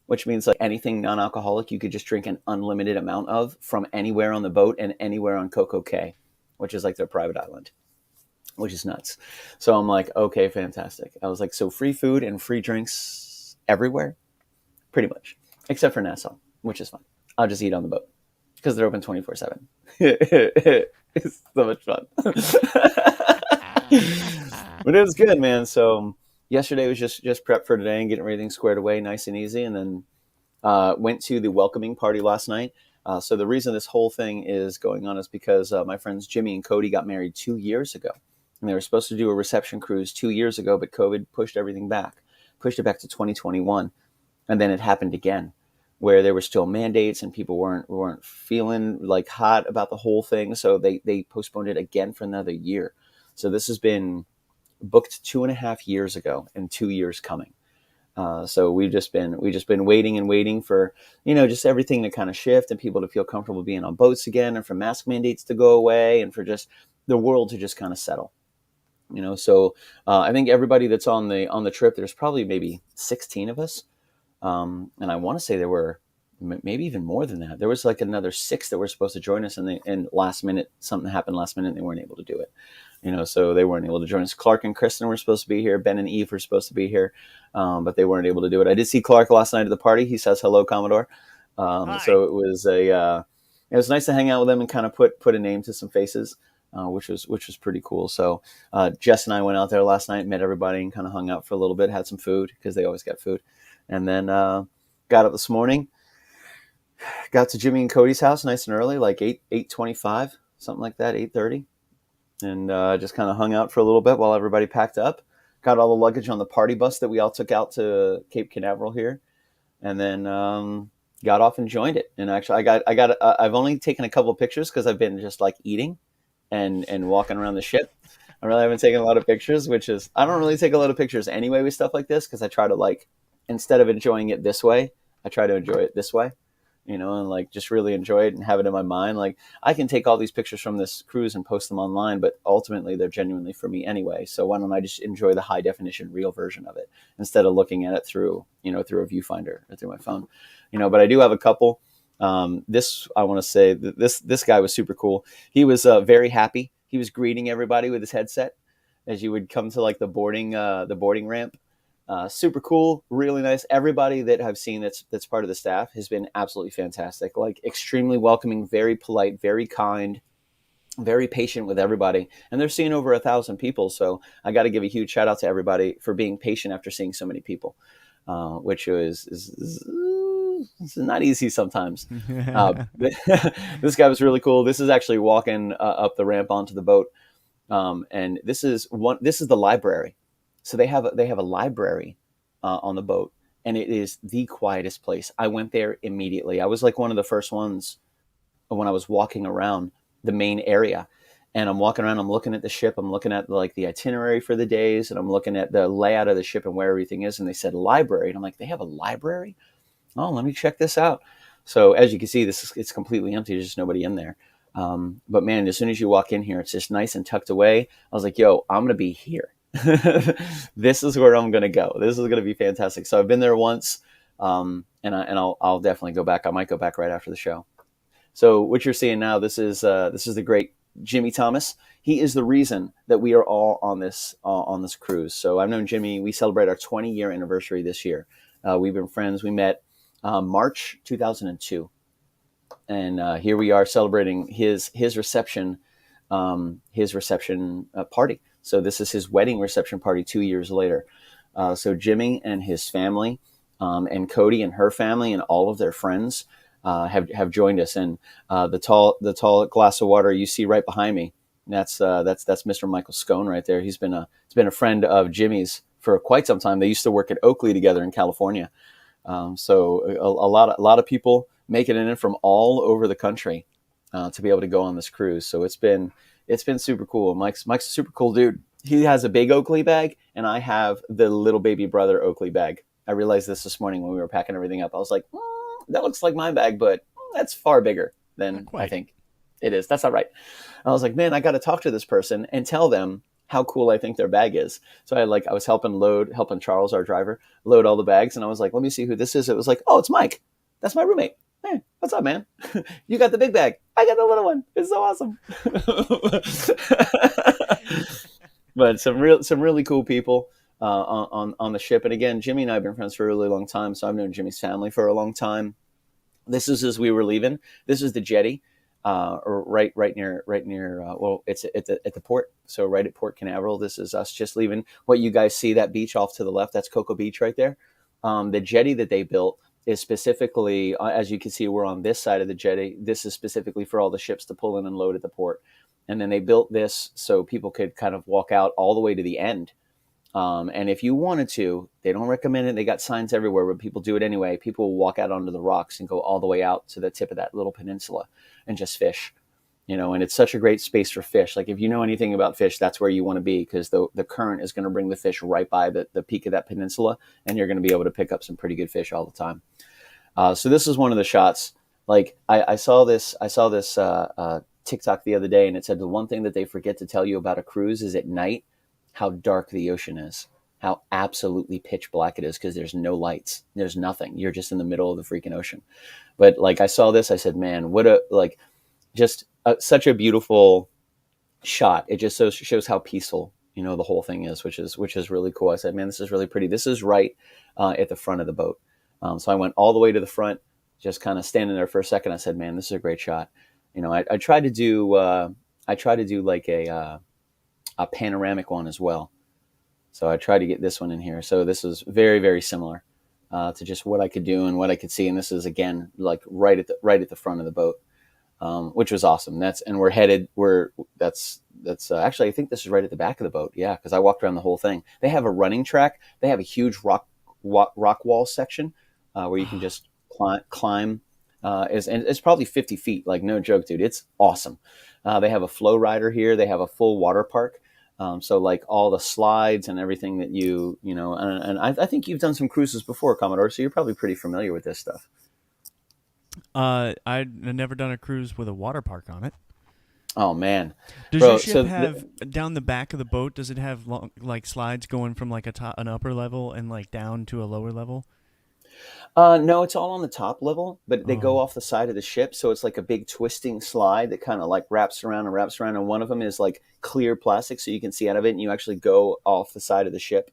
which means like anything non-alcoholic, you could just drink an unlimited amount of from anywhere on the boat and anywhere on Coco Cay, which is like their private island, which is nuts. So I'm like, okay, fantastic. I was like, so free food and free drinks everywhere, pretty much, except for Nassau, which is fine. I'll just eat on the boat because they're open 24/7. It's so much fun. But it was good, man. So yesterday was just prep for today and getting everything squared away nice and easy. And then went to the welcoming party last night. So the reason this whole thing is going on is because my friends Jimmy and Cody got married 2 years ago. And they were supposed to do a reception cruise 2 years ago, but COVID pushed everything back, pushed it back to 2021. And then it happened again, where there were still mandates and people weren't feeling like hot about the whole thing. So they postponed it again for another year. So this has been booked 2.5 years ago and 2 years coming. So we've just been waiting and waiting for, just everything to kind of shift and people to feel comfortable being on boats again, and for mask mandates to go away, and for just the world to just kind of settle. So I think everybody that's on the trip, there's probably maybe 16 of us, and I want to say there were maybe even more than that. There was like another 6 that were supposed to join us, and last minute something happened last minute, and they weren't able to do it. So they weren't able to join us. Clark and Kristen were supposed to be here. Ben and Eve were supposed to be here, but they weren't able to do it. I did see Clark last night at the party. He says hello, Commodore. Hi. So it was nice to hang out with them and kind of put a name to some faces, which was pretty cool. So Jess and I went out there last night, met everybody, and kind of hung out for a little bit. Had some food because they always got food, and then got up this morning. Got to Jimmy and Cody's house nice and early, like 8:25, something like that, 8:30. And just kind of hung out for a little bit while everybody packed up. Got all the luggage on the party bus that we all took out to Cape Canaveral here, and then got off and joined it. And actually, I've only taken a couple of pictures because I've been just like eating and walking around the ship. I really haven't taken a lot of pictures, I don't really take a lot of pictures anyway with stuff like this because I try to, like, instead of enjoying it this way, I try to enjoy it this way. And like just really enjoy it and have it in my mind. Like, I can take all these pictures from this cruise and post them online, but ultimately they're genuinely for me anyway. So why don't I just enjoy the high definition real version of it instead of looking at it through a viewfinder or through my phone, but I do have a couple. I want to say that this guy was super cool. He was very happy He was greeting everybody with his headset as you would come to like the boarding ramp. Super cool, really nice. Everybody that I've seen that's part of the staff has been absolutely fantastic. Like extremely welcoming, very polite, very kind, very patient with everybody. And they're seeing over 1,000 people, so I got to give a huge shout out to everybody for being patient after seeing so many people, which is not easy sometimes. This guy was really cool. This is actually walking up the ramp onto the boat, and this is one. This is the library. So they have a library on the boat, and it is the quietest place. I went there immediately. I was like one of the first ones when I was walking around the main area, and I'm walking around. I'm looking at the ship. I'm looking at like the itinerary for the days, and I'm looking at the layout of the ship and where everything is. And they said library, and I'm like, they have a library? Oh, let me check this out. So as you can see, it's completely empty. There's just nobody in there. But man, as soon as you walk in here, it's just nice and tucked away. I was like, yo, I'm gonna be here. This is where I'm gonna go. This is gonna be fantastic. So I've been there once, and I'll definitely go back. I might go back right after the show. So what you're seeing now, this is the great Jimmy Thomas. He is the reason that we are all on this cruise. So I've known Jimmy. We celebrate our 20-year anniversary this year. We've been friends. We met March 2002, and here we are celebrating his reception party. So this is his wedding reception party 2 years later. So Jimmy and his family, and Cody and her family, and all of their friends have joined us. And the tall glass of water you see right behind me, that's Mr. Michael Scone right there. He's been a friend of Jimmy's for quite some time. They used to work at Oakley together in California. So a lot of people making it in from all over the country to be able to go on this cruise. So it's been super cool. Mike's a super cool dude. He has a big Oakley bag, and I have the little baby brother Oakley bag. I realized this morning when we were packing everything up. I was like, that looks like my bag, but that's far bigger than I think it is. That's not right. I was like, man, I got to talk to this person and tell them how cool I think their bag is. So I was helping Charles, our driver, load all the bags. And I was like, let me see who this is. It was like, oh, it's Mike. That's my roommate. Hey, what's up, man? You got the big bag. I got the little one. It's so awesome. But some really cool people on the ship. And again, Jimmy and I have been friends for a really long time. So I've known Jimmy's family for a long time. This is as we were leaving. This is the jetty. Or right near. Well, it's at the port. So right at Port Canaveral. This is us just leaving. What you guys see, that beach off to the left, that's Cocoa Beach right there. The jetty that they built is specifically, as you can see, we're on this side of the jetty. This is specifically for all the ships to pull in and load at the port. And then they built this so people could kind of walk out all the way to the end. And if you wanted to, they don't recommend it. They got signs everywhere, but people do it anyway. People will walk out onto the rocks and go all the way out to the tip of that little peninsula and just fish, and it's such a great space for fish. Like if you know anything about fish, that's where you want to be, because the current is going to bring the fish right by the peak of that peninsula, and you're going to be able to pick up some pretty good fish all the time. So this is one of the shots. Like I saw this TikTok the other day, and it said the one thing that they forget to tell you about a cruise is at night how dark the ocean is, how absolutely pitch black it is, because there's no lights, there's nothing. You're just in the middle of the freaking ocean. But like I saw this, I said, man, what such a beautiful shot. It just shows how peaceful the whole thing is, which is really cool. I said, man, this is really pretty. This is right at the front of the boat. So I went all the way to the front, just kind of standing there for a second. I said, man, this is a great shot. I tried to do like a panoramic one as well. So I tried to get this one in here. So this is very, very similar to just what I could do and what I could see. And this is again like right at the front of the boat, which was awesome. That's actually, I think this is right at the back of the boat. Yeah, because I walked around the whole thing. They have a running track. They have a huge rock wall section where you can just climb. And it's probably 50 feet. Like no joke, dude. It's awesome. They have a flow rider here. They have a full water park. So like all the slides and everything that and I think you've done some cruises before, Commodore, so you're probably pretty familiar with this stuff. I've never done a cruise with a water park on it. Oh man. Does your ship have down the back of the boat, does it have like slides going from like an upper level and like down to a lower level? No, it's all on the top level, but they go Oh, off the side of the ship, so it's like a big twisting slide that kind of like wraps around and wraps around. And one of them is like clear plastic, so you can see out of it, and you actually go off the side of the ship.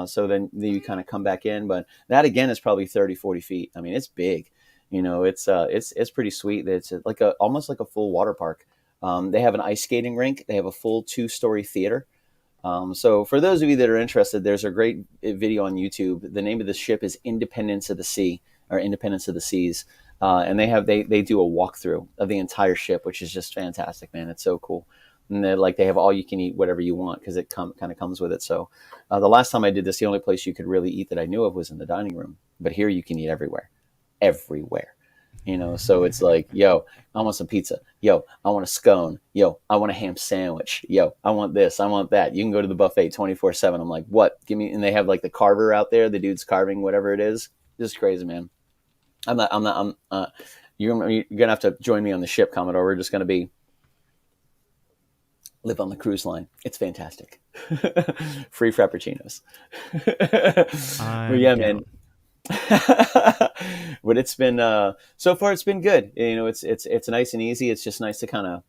So then you kind of come back in, but that again is probably 30, 40 feet. I mean, it's big. It's pretty sweet. It's like a almost like a full water park. They have an ice skating rink. They have a full 2-story theater. So for those of you that are interested, there's a great video on YouTube. The name of the ship is Independence of the Sea or Independence of the Seas. And they do a walkthrough of the entire ship, which is just fantastic, man. It's so cool. And they have all you can eat, whatever you want, because it kind of comes with it. So the last time I did this, the only place you could really eat that I knew of was in the dining room. But here you can eat everywhere, everywhere. So it's like, yo, I want some pizza. Yo, I want a scone. Yo, I want a ham sandwich. Yo, I want this. I want that. You can go to the buffet 24/7. I'm like, what? Give me. And they have like the carver out there. The dude's carving whatever it is. Just crazy, man. You're going to have to join me on the ship, Commodore. We're just going to live on the cruise line. It's fantastic. Free frappuccinos. But I'm yeah, down. man. But it's been so far it's been good. It's nice and easy. It's just nice to kind of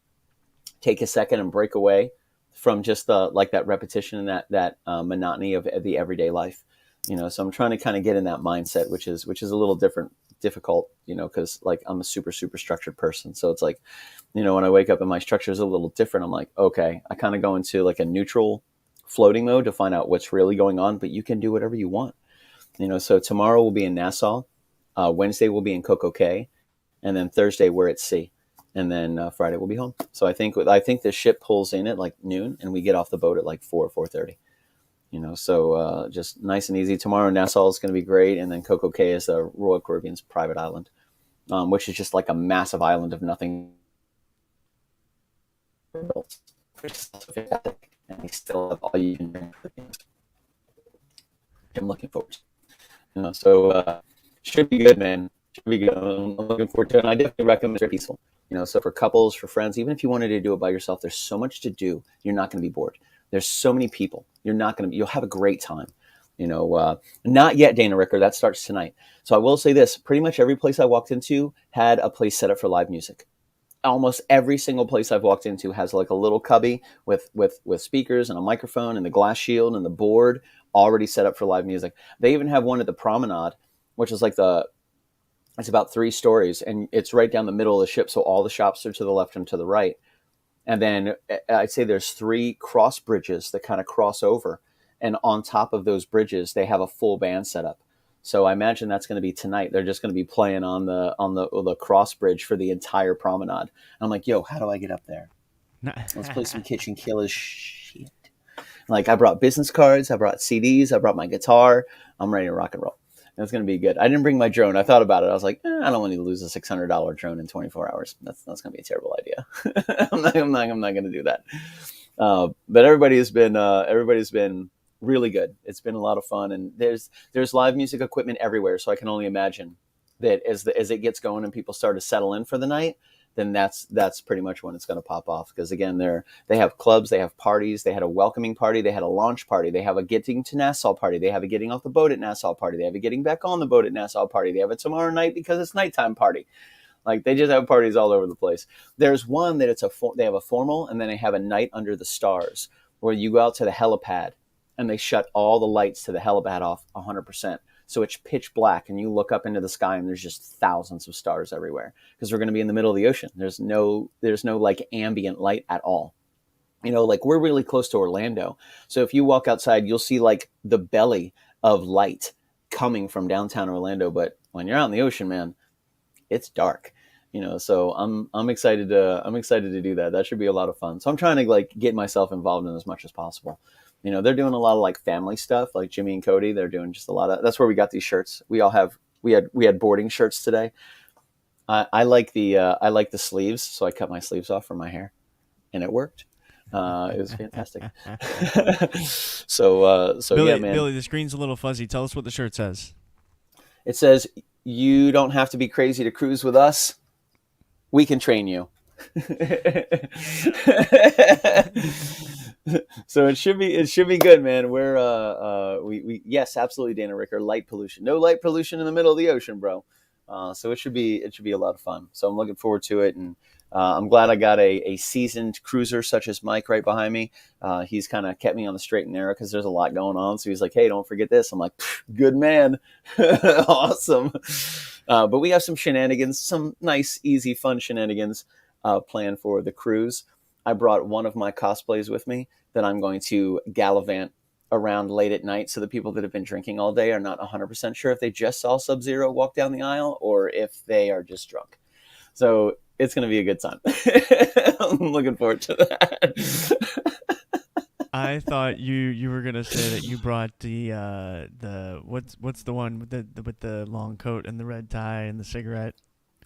take a second and break away from just like that repetition and that monotony of the everyday life. So I'm trying to kind of get in that mindset, which is a little difficult, because like I'm a super structured person. So it's like, when I wake up and my structure is a little different, I'm like, okay, I kind of go into like a neutral floating mode to find out what's really going on, but you can do whatever you want. So tomorrow we'll be in Nassau, Wednesday we'll be in Coco Cay, and then Thursday we're at sea, and then Friday we'll be home. So I think the ship pulls in at like noon, and we get off the boat at like 4:30. So just nice and easy. Tomorrow Nassau is going to be great, and then Coco Cay is the Royal Caribbean's private island, which is just like a massive island of nothing. And we still have all you can drink. I'm looking forward to. So should be good, man. Should be good. I'm looking forward to it. And I definitely recommend it's peaceful. So for couples, for friends, even if you wanted to do it by yourself, there's so much to do. You're not going to be bored. There's so many people. You'll have a great time. Not yet, Dana Ricker. That starts tonight. So I will say this: pretty much every place I walked into had a place set up for live music. Almost every single place I've walked into has like a little cubby with speakers and a microphone and the glass shield and the board already set up for live music. They even have one at the promenade, which is like it's about 3 stories, and it's right down the middle of the ship. So all the shops are to the left and to the right. And then I'd say there's 3 cross bridges that kind of cross over. And on top of those bridges, they have a full band set up. So I imagine that's going to be tonight. They're just going to be playing on the cross bridge for the entire promenade. And I'm like, yo, how do I get up there? Let's play some KitchenKillaz shit. Like, I brought business cards, I brought CDs, I brought my guitar. I'm ready to rock and roll. And it's going to be good. I didn't bring my drone. I thought about it. I was like, I don't want to lose a $600 drone in 24 hours. That's going to be a terrible idea. I'm not going to do that. But everybody's been really good. It's been a lot of fun, and there's live music equipment everywhere. So I can only imagine that as it gets going and people start to settle in for the night, then that's pretty much when it's going to pop off. Because again, they have clubs, they have parties, they had a welcoming party, they had a launch party, they have a getting to Nassau party, they have a getting off the boat at Nassau party, they have a getting back on the boat at Nassau party, they have a tomorrow night because it's nighttime party. Like, they just have parties all over the place. There's one that they have a formal, and then they have a night under the stars where you go out to the helipad and they shut all the lights to the helipad off 100%. So it's pitch black, and you look up into the sky and there's just thousands of stars everywhere, because we're going to be in the middle of the ocean. There's no like ambient light at all. Like, we're really close to Orlando. So if you walk outside, you'll see like the belly of light coming from downtown Orlando. But when you're out in the ocean, man, it's dark. So I'm excited to do that. That should be a lot of fun. So I'm trying to like get myself involved in as much as possible. They're doing a lot of like family stuff, like Jimmy and Cody. They're doing just a lot of. That's where we got these shirts. We had boarding shirts today. I like the sleeves, so I cut my sleeves off for my hair, and it worked. It was fantastic. So Billy, yeah, man. Billy, the screen's a little fuzzy. Tell us what the shirt says. It says, "You don't have to be crazy to cruise with us. We can train you." So So it should be good, man. We yes, absolutely, Dana Ricker. Light pollution, no light pollution in the middle of the ocean, bro. So it should be a lot of fun. So I'm looking forward to it, and I'm glad I got a seasoned cruiser such as Mike right behind me. He's kind of kept me on the straight and narrow because there's a lot going on. So he's like, "Hey, don't forget this." I'm like, "Good man, awesome." But we have some shenanigans, some nice, easy, fun shenanigans planned for the cruise. I brought one of my cosplays with me that I'm going to gallivant around late at night. So the people that have been drinking all day are not 100% sure if they just saw Sub-Zero walk down the aisle or if they are just drunk. So it's going to be a good time. I'm looking forward to that. I thought you were gonna say that you brought the what's the one with the long coat and the red tie and the cigarette.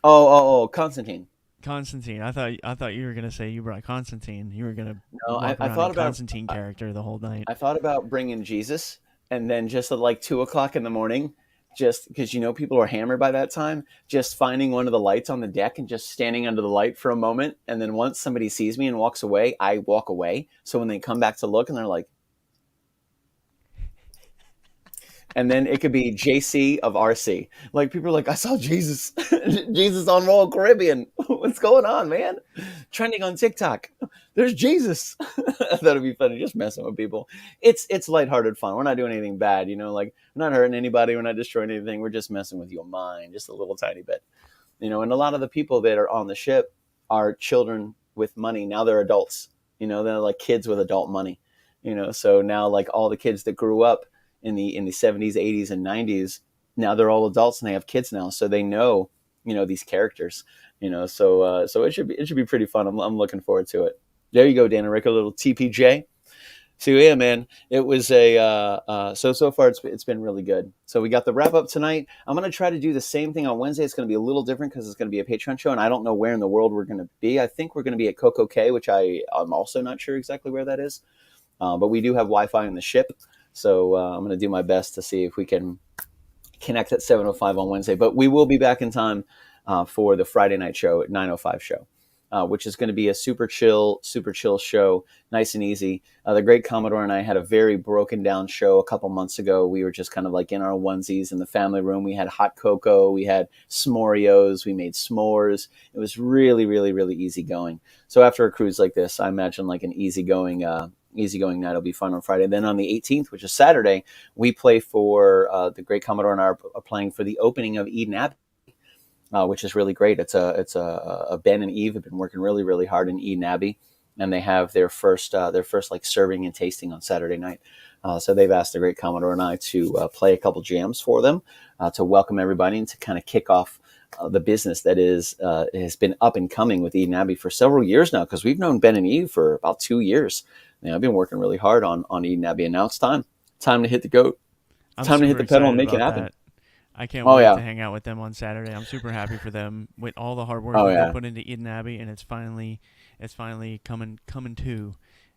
Oh, Constantine. Constantine. I thought you were gonna say you brought Constantine. You were gonna No, walk I around thought in about Constantine character the whole night. I thought about bringing Jesus, and then just at like 2 o'clock in the morning, just because people are hammered by that time, just finding one of the lights on the deck and just standing under the light for a moment, and then once somebody sees me and walks away, I walk away. So when they come back to look, and they're like, and then it could be JC of RC. Like people are like, I saw Jesus, Jesus on Royal Caribbean. What's going on, man? Trending on TikTok. There's Jesus. That'd be funny. Just messing with people. It's lighthearted fun. We're not doing anything bad, Like we're not hurting anybody. We're not destroying anything. We're just messing with your mind, just a little tiny bit, And a lot of the people that are on the ship are children with money. Now they're adults. They're like kids with adult money. So now like all the kids that grew up in the 70s, 80s, and 90s. Now they're all adults and they have kids now, so they know these characters. So it should be pretty fun. I'm looking forward to it. There you go, Dana Rick, a little TPJ. So yeah, man, it was so far it's been really good. So we got the wrap up tonight. I'm gonna try to do the same thing on Wednesday. It's gonna be a little different because it's gonna be a Patreon show, and I don't know where in the world we're gonna be. I think we're gonna be at Coco K, which I'm also not sure exactly where that is. But we do have Wi-Fi on the ship, so I'm going to do my best to see if we can connect at 7:05 on Wednesday. But we will be back in time for the Friday night show at 9:05 show, which is going to be a super chill show, nice and easy. The great Commodore and I had a very broken down show a couple months ago. We were just kind of like in our onesies in the family room. We had hot cocoa, we had s'moreos, we made s'mores. It was really, really, really easy going. So after a cruise like this, I imagine like an easygoing night will be fun on Friday. Then on the 18th, which is Saturday, we play for the great Commodore and I are playing for the opening of Eden Abbey, which is really great. It's a Ben and Eve have been working really, really hard in Eden Abbey, and they have their first like serving and tasting on Saturday night. So they've asked the great Commodore and I to play a couple jams for them to welcome everybody and to kind of kick off the business that has been up and coming with Eden Abbey for several years now, because we've known Ben and Eve for about 2 years. I've been working really hard on Eden Abbey, and now it's time to hit the goat. I'm Time to hit super the pedal and excited make it about happen. that. I can't Oh wait yeah. to hang out with them on Saturday. I'm super happy for them with all the hard work Oh that they yeah. put into Eden Abbey, and it's finally coming to.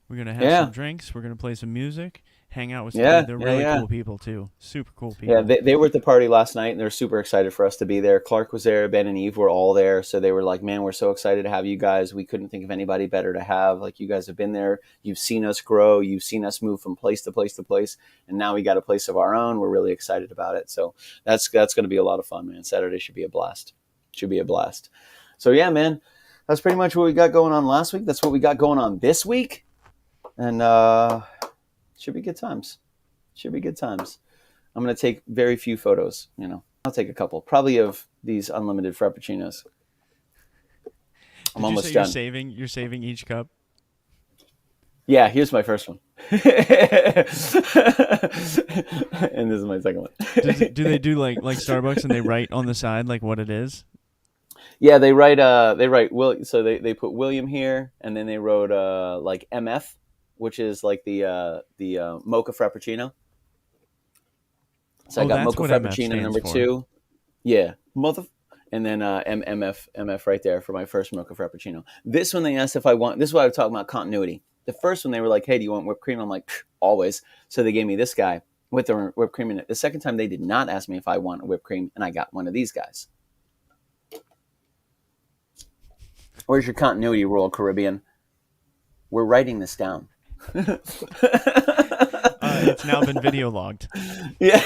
We're gonna have Yeah. some drinks. We're gonna play some music, hang out with some. Yeah. They're Yeah. really Yeah. cool people too. Super cool Yeah, people. they were at the party last night, and they're super excited for us to be there. Clark was there, Ben and Eve were all there, so they were like, "Man, we're so excited to have you guys. We couldn't think of anybody better to have. Like, you guys have been there. You've seen us grow. You've seen us move from place to place to place, and now we got a place of our own. We're really excited about it. So that's going to be a lot of fun, man. Saturday should be a blast. Should be a blast. So yeah, man, that's pretty much what we got going on last week. That's what we got going on this week, and should be good times. Should be good times. I'm going to take very few photos, I'll take a couple, probably of these unlimited frappuccinos. I'm Did you almost say done. you're saving each cup? Yeah, here's my first one. And this is my second one. Do they do like Starbucks and they write on the side like what it is? Yeah, they write Will, so they put William here, and then they wrote like MF, which is like the mocha frappuccino. So I Oh, got that's mocha what MF frappuccino stands number for. 2. Yeah, mother. And then MF right there for my first mocha frappuccino. This one they asked if I want. This is why I was talking about continuity. The first one they were like, "Hey, do you want whipped cream?" I'm like, "Always." So they gave me this guy with the whipped cream in it. The second time they did not ask me if I want whipped cream, and I got one of these guys. Where's your continuity, Royal Caribbean? We're writing this down. It's now been video logged. Yeah.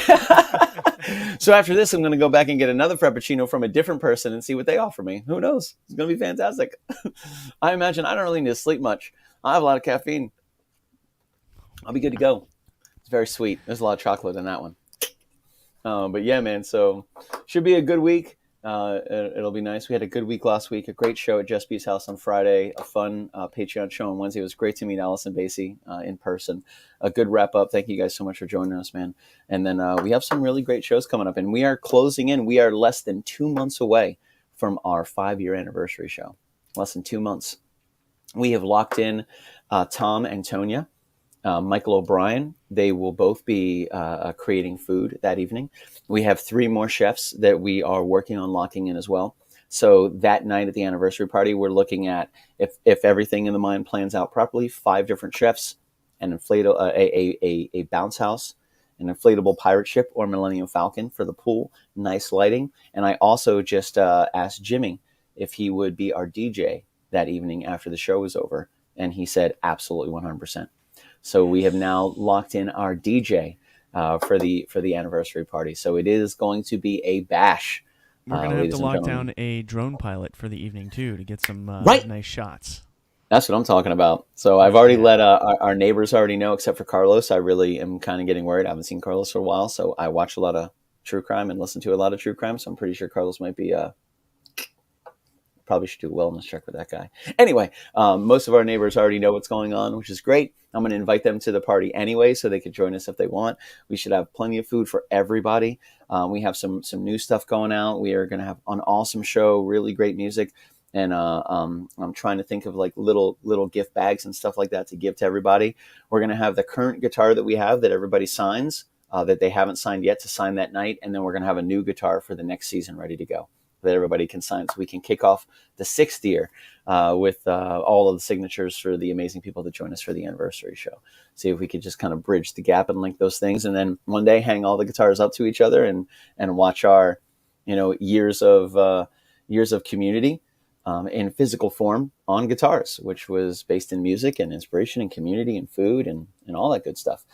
So after this, I'm going to go back and get another Frappuccino from a different person and see what they offer me. Who knows? It's going to be fantastic. I imagine I don't really need to sleep much. I have a lot of caffeine. I'll be good to go. It's very sweet. There's a lot of chocolate in that one. But yeah, man, so should be a good week. It'll be nice. We had a good week last week, a great show at Just B's house on Friday, a fun Patreon show on Wednesday. It was great to meet Allison Basie in person. A good wrap up. Thank you guys so much for joining us, man. And then we have some really great shows coming up, and we are closing in. We are less than 2 months away from our 5-year anniversary show. Less than 2 months. We have locked in Tom and Tonya. Michael O'Brien, they will both be creating food that evening. We have 3 more chefs that we are working on locking in as well. So that night at the anniversary party, we're looking at, if everything in the mind plans out properly, 5 different chefs, an a bounce house, an inflatable pirate ship or Millennium Falcon for the pool, nice lighting. And I also just asked Jimmy if he would be our DJ that evening after the show was over. And he said, absolutely 100%. So we have now locked in our DJ for the anniversary party. So it is going to be a bash. We're going to have to lock down a drone pilot for the evening, too, to get some nice shots. That's what I'm talking about. So I've already let our neighbors already know, except for Carlos. I really am kind of getting worried. I haven't seen Carlos for a while, so I watch a lot of true crime and listen to a lot of true crime. So I'm pretty sure Carlos might be probably should do a wellness check with that guy. Anyway, most of our neighbors already know what's going on, which is great. I'm going to invite them to the party anyway, so they could join us if they want. We should have plenty of food for everybody. We have some new stuff going out. We are going to have an awesome show, really great music. And I'm trying to think of like little gift bags and stuff like that to give to everybody. We're going to have the current guitar that we have that everybody signs, that they haven't signed yet, to sign that night. And then we're going to have a new guitar for the next season ready to go that everybody can sign, so we can kick off the 6th year with all of the signatures for the amazing people that join us for the anniversary show. See if we could just kind of bridge the gap and link those things, and then one day hang all the guitars up to each other and watch our years of community in physical form on guitars, which was based in music and inspiration and community and food and all that good stuff.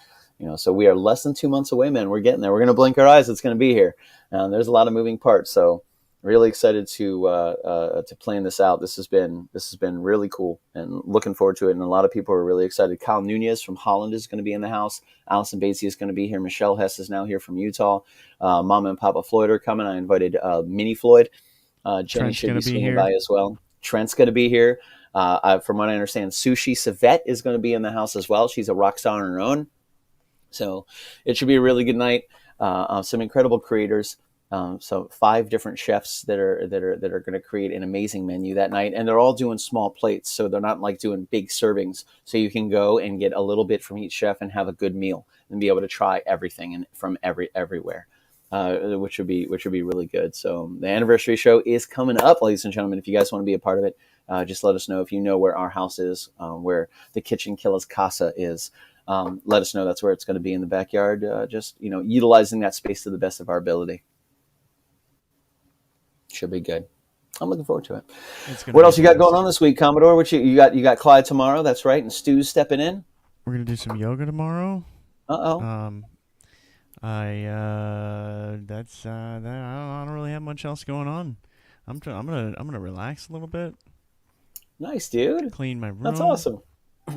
So we are less than 2 months away, man. We're getting there. We're going to blink our eyes. It's going to be here. There's a lot of moving parts. So really excited to plan this out. This has been really cool, and looking forward to it. And a lot of people are really excited. Kyle Nunez from Holland is going to be in the house. Allison Basie is going to be here. Michelle Hess is now here from Utah. Mama and Papa Floyd are coming. I invited Mini Floyd. Jenny should be swinging by as well. Trent's going to be here. From what I understand, Sushi Savette is going to be in the house as well. She's a rock star on her own. So it should be a really good night. Some incredible creators. So 5 different chefs that are going to create an amazing menu that night, and they're all doing small plates, so they're not like doing big servings. So you can go and get a little bit from each chef and have a good meal and be able to try everything and from everywhere, which would be really good. So the anniversary show is coming up, ladies and gentlemen. If you guys want to be a part of it, just let us know. If you know where our house is, where the KitchenKillaz Casa is. Let us know. That's where it's going to be, in the backyard. Just utilizing that space to the best of our ability. Should be good. I'm looking forward to it. What else you got going on this week, Commodore? What you got Clyde tomorrow? That's right, and Stu's stepping in. We're gonna do some yoga tomorrow. I don't really have much else going on. I'm gonna relax a little bit. Nice, dude. Clean my room. That's awesome. I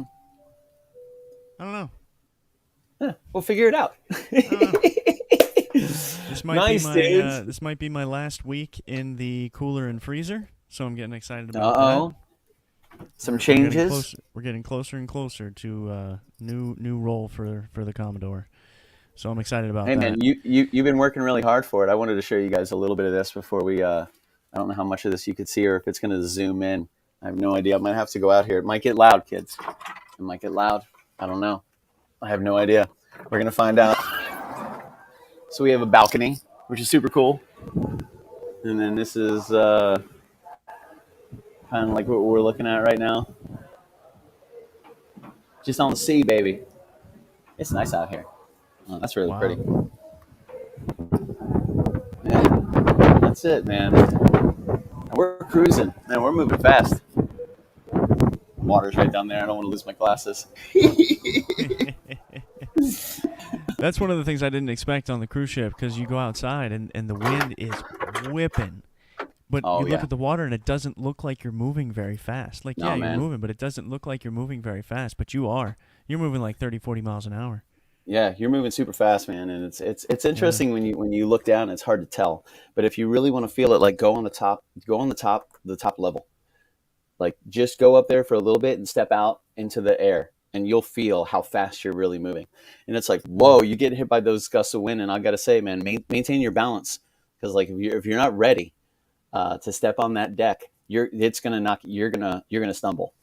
don't know. Yeah, we'll figure it out. This might be my last week in the cooler and freezer, so I'm getting excited about that. Some changes. We're getting closer and closer to new role for the Commodore, so I'm excited about that. Hey man, you've been working really hard for it. I wanted to show you guys a little bit of this before we. I don't know how much of this you could see, or if it's going to zoom in. I have no idea. I might have to go out here. It might get loud, kids. It might get loud. I don't know. I have no idea. We're going to find out. So we have a balcony, which is super cool. And then this is kind of like what we're looking at right now. Just on the sea, baby. It's nice out here. Oh, that's really pretty. Yeah, that's it, man. We're cruising. Man, we're moving fast. water's right down there. I don't want to lose my glasses. That's one of the things I didn't expect on the cruise ship, because you go outside and the wind is whipping. But you look at the water and it doesn't look like you're moving very fast. Like, you're moving, but it doesn't look like you're moving very fast. But you are. You're moving like 30, 40 miles an hour. Yeah, you're moving super fast, man, and it's interesting when you look down. It's hard to tell, but if you really want to feel it, like go on the top level. Like just go up there for a little bit and step out into the air, and you'll feel how fast you're really moving. And it's like, whoa, you get hit by those gusts of wind, and I gotta say, man, maintain your balance, because like if you're not ready to step on that deck, you're gonna stumble,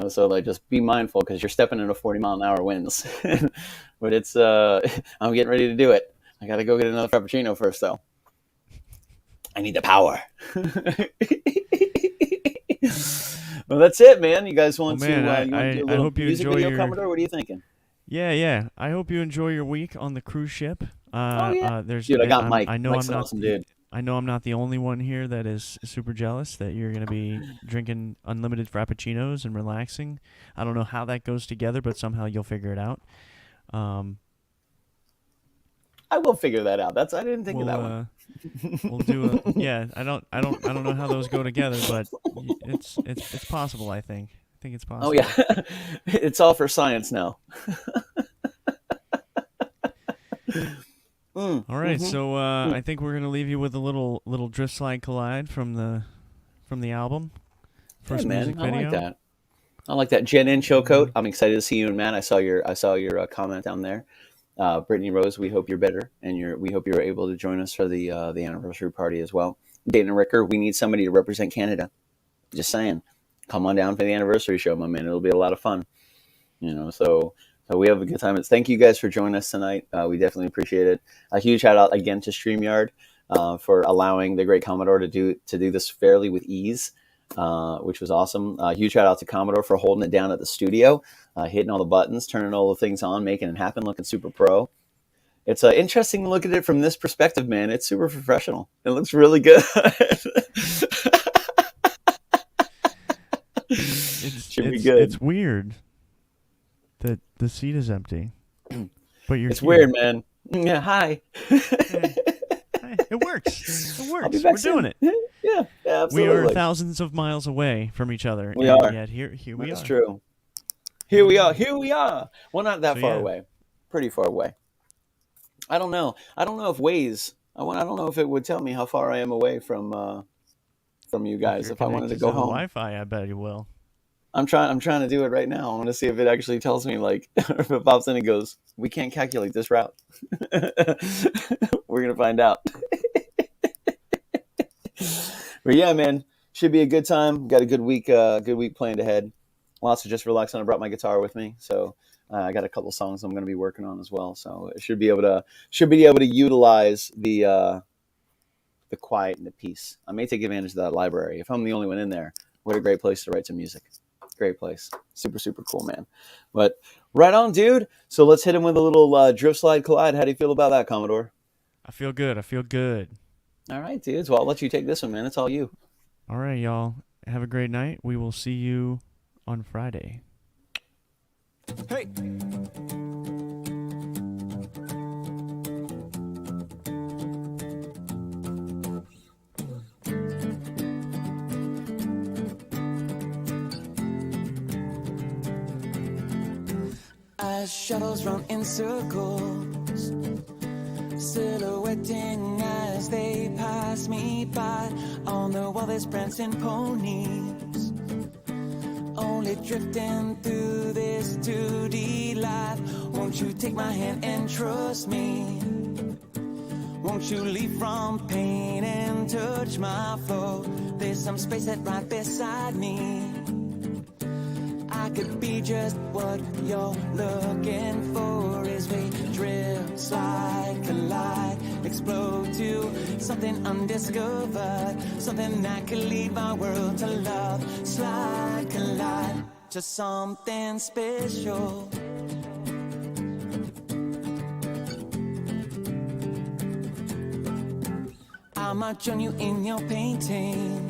so like just be mindful, because you're stepping into 40-mile-an-hour winds. But it's I'm getting ready to do it. I gotta go get another frappuccino first, though. I need the power. Well, that's it, man. You guys want to do a little music video, Commodore? What are you thinking? Yeah. I hope you enjoy your week on the cruise ship. Dude, I got Mike. Mike's awesome, dude. I know I'm not the only one here that is super jealous that you're going to be drinking unlimited frappuccinos and relaxing. I don't know how that goes together, but somehow you'll figure it out. I will figure that out. I didn't think of that one. We'll do I don't know how those go together, but it's possible, I think. I think it's possible. Oh yeah. It's all for science now. All right, so I think we're gonna leave you with a little drift slide collide from the album. First music video. I like that. I like that. Jen and Showcoat. I'm excited to see you and Matt. I saw your comment down there. Brittany Rose, we hope you're better, and we hope you're able to join us for the anniversary party as well. Dana Ricker, we need somebody to represent Canada. Just saying, come on down for the anniversary show, my man. It'll be a lot of fun. So we have a good time. Thank you guys for joining us tonight. We definitely appreciate it. A huge shout out again to StreamYard for allowing the great Commodore to do this fairly with ease, which was awesome. Huge shout out to Commodore for holding it down at the studio, hitting all the buttons, turning all the things on, making it happen, looking super pro. It's interesting to look at it from this perspective, man. It's super professional. It looks really good. Should be good. It's weird that the seat is empty, but It's weird, man. Yeah, hi. It works. We're doing it. Yeah, absolutely. We are thousands of miles away from each other. We are. Yet here we are. That's true. Here we are. Well, not that far away. Pretty far away. I don't know if Waze. I don't know if it would tell me how far I am away from you guys. If I wanted to go home. Wi-Fi, I bet you will. I'm trying to do it right now. I want to see if it actually tells me, like, if it pops in and goes, we can't calculate this route. We're gonna find out. But yeah, man, should be a good time. Got a good week planned ahead. Lots of just relaxing. I brought my guitar with me, so I got a couple songs I'm going to be working on as well. So I should be able to utilize the quiet and the peace. I may take advantage of that library. If I'm the only one in there, what a great place to write some music. Great place. Super, super cool, man. But right on, dude. So let's hit him with a little drift slide collide. How do you feel about that, Commodore? I feel good. All right, dudes. Well, I'll let you take this one, man. It's all you. All right, y'all. Have a great night. We will see you on Friday. Hey. As shuttles run in circles, silhouetting as they pass me by. On the wall there's prancing ponies, only drifting through this 2D life. Won't you take my hand and trust me? Won't you leave from pain and touch my flow? There's some space that right beside me. I could be just what you're looking for as we drift, slide, collide, explode to something undiscovered, something that could leave our world to love. Slide, collide to something special. I might join you in your painting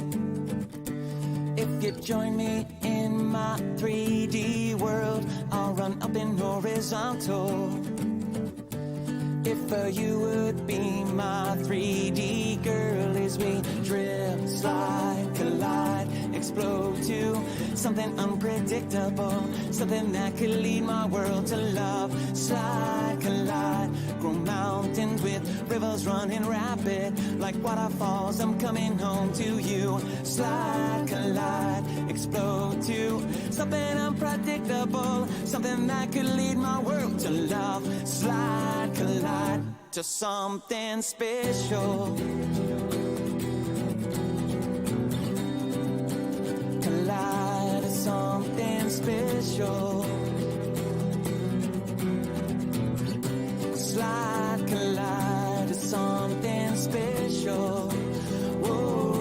if you join me in in my 3D world, I'll run up in horizontal. If you would be my 3D girl, as we drift, slide, collide, explode to something unpredictable, something that could lead my world to love. Slide, collide, grow mountains with rivers running rapid, like waterfalls. I'm coming home to you. Slide, collide, explode to something unpredictable, something that could lead my world to love. Slide, collide to something special. Collide to something special. Slide, collide to something special. Whoa.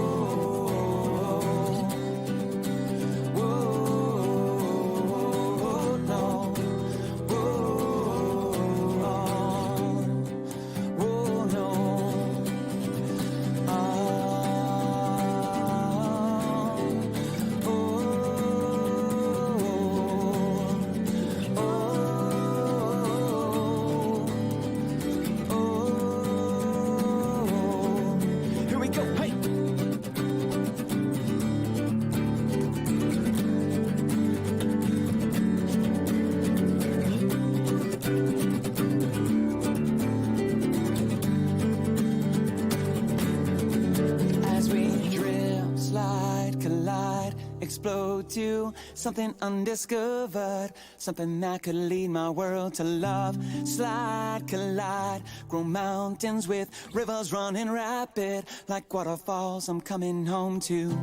Explode to something undiscovered, something that could lead my world to love. Slide, collide, grow mountains with rivers running rapid, like waterfalls. I'm coming home to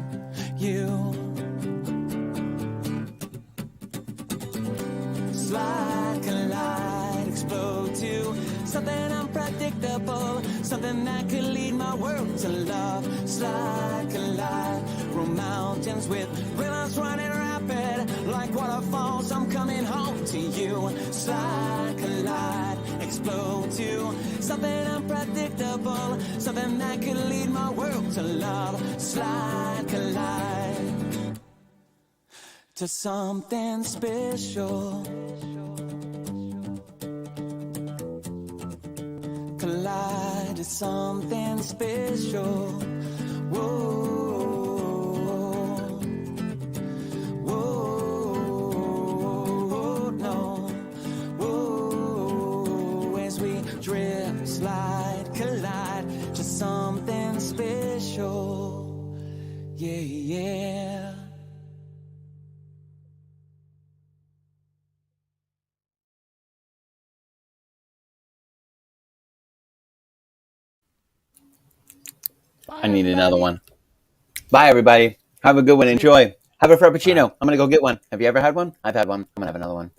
you. Slide, collide, explode to something unpredictable, something that could lead my world to love. Slide, collide, grow mountains with rivers running rapid, like waterfalls. I'm coming home to you. Slide, collide, explode to something unpredictable, something that could lead my world to love. Slide, collide to something special. Collide to something special. Whoa. Drift, slide, collide to something special. Yeah, yeah. I need another one. Bye, everybody. Have a good one. Enjoy. Have a Frappuccino. I'm going to go get one. Have you ever had one? I've had one. I'm going to have another one.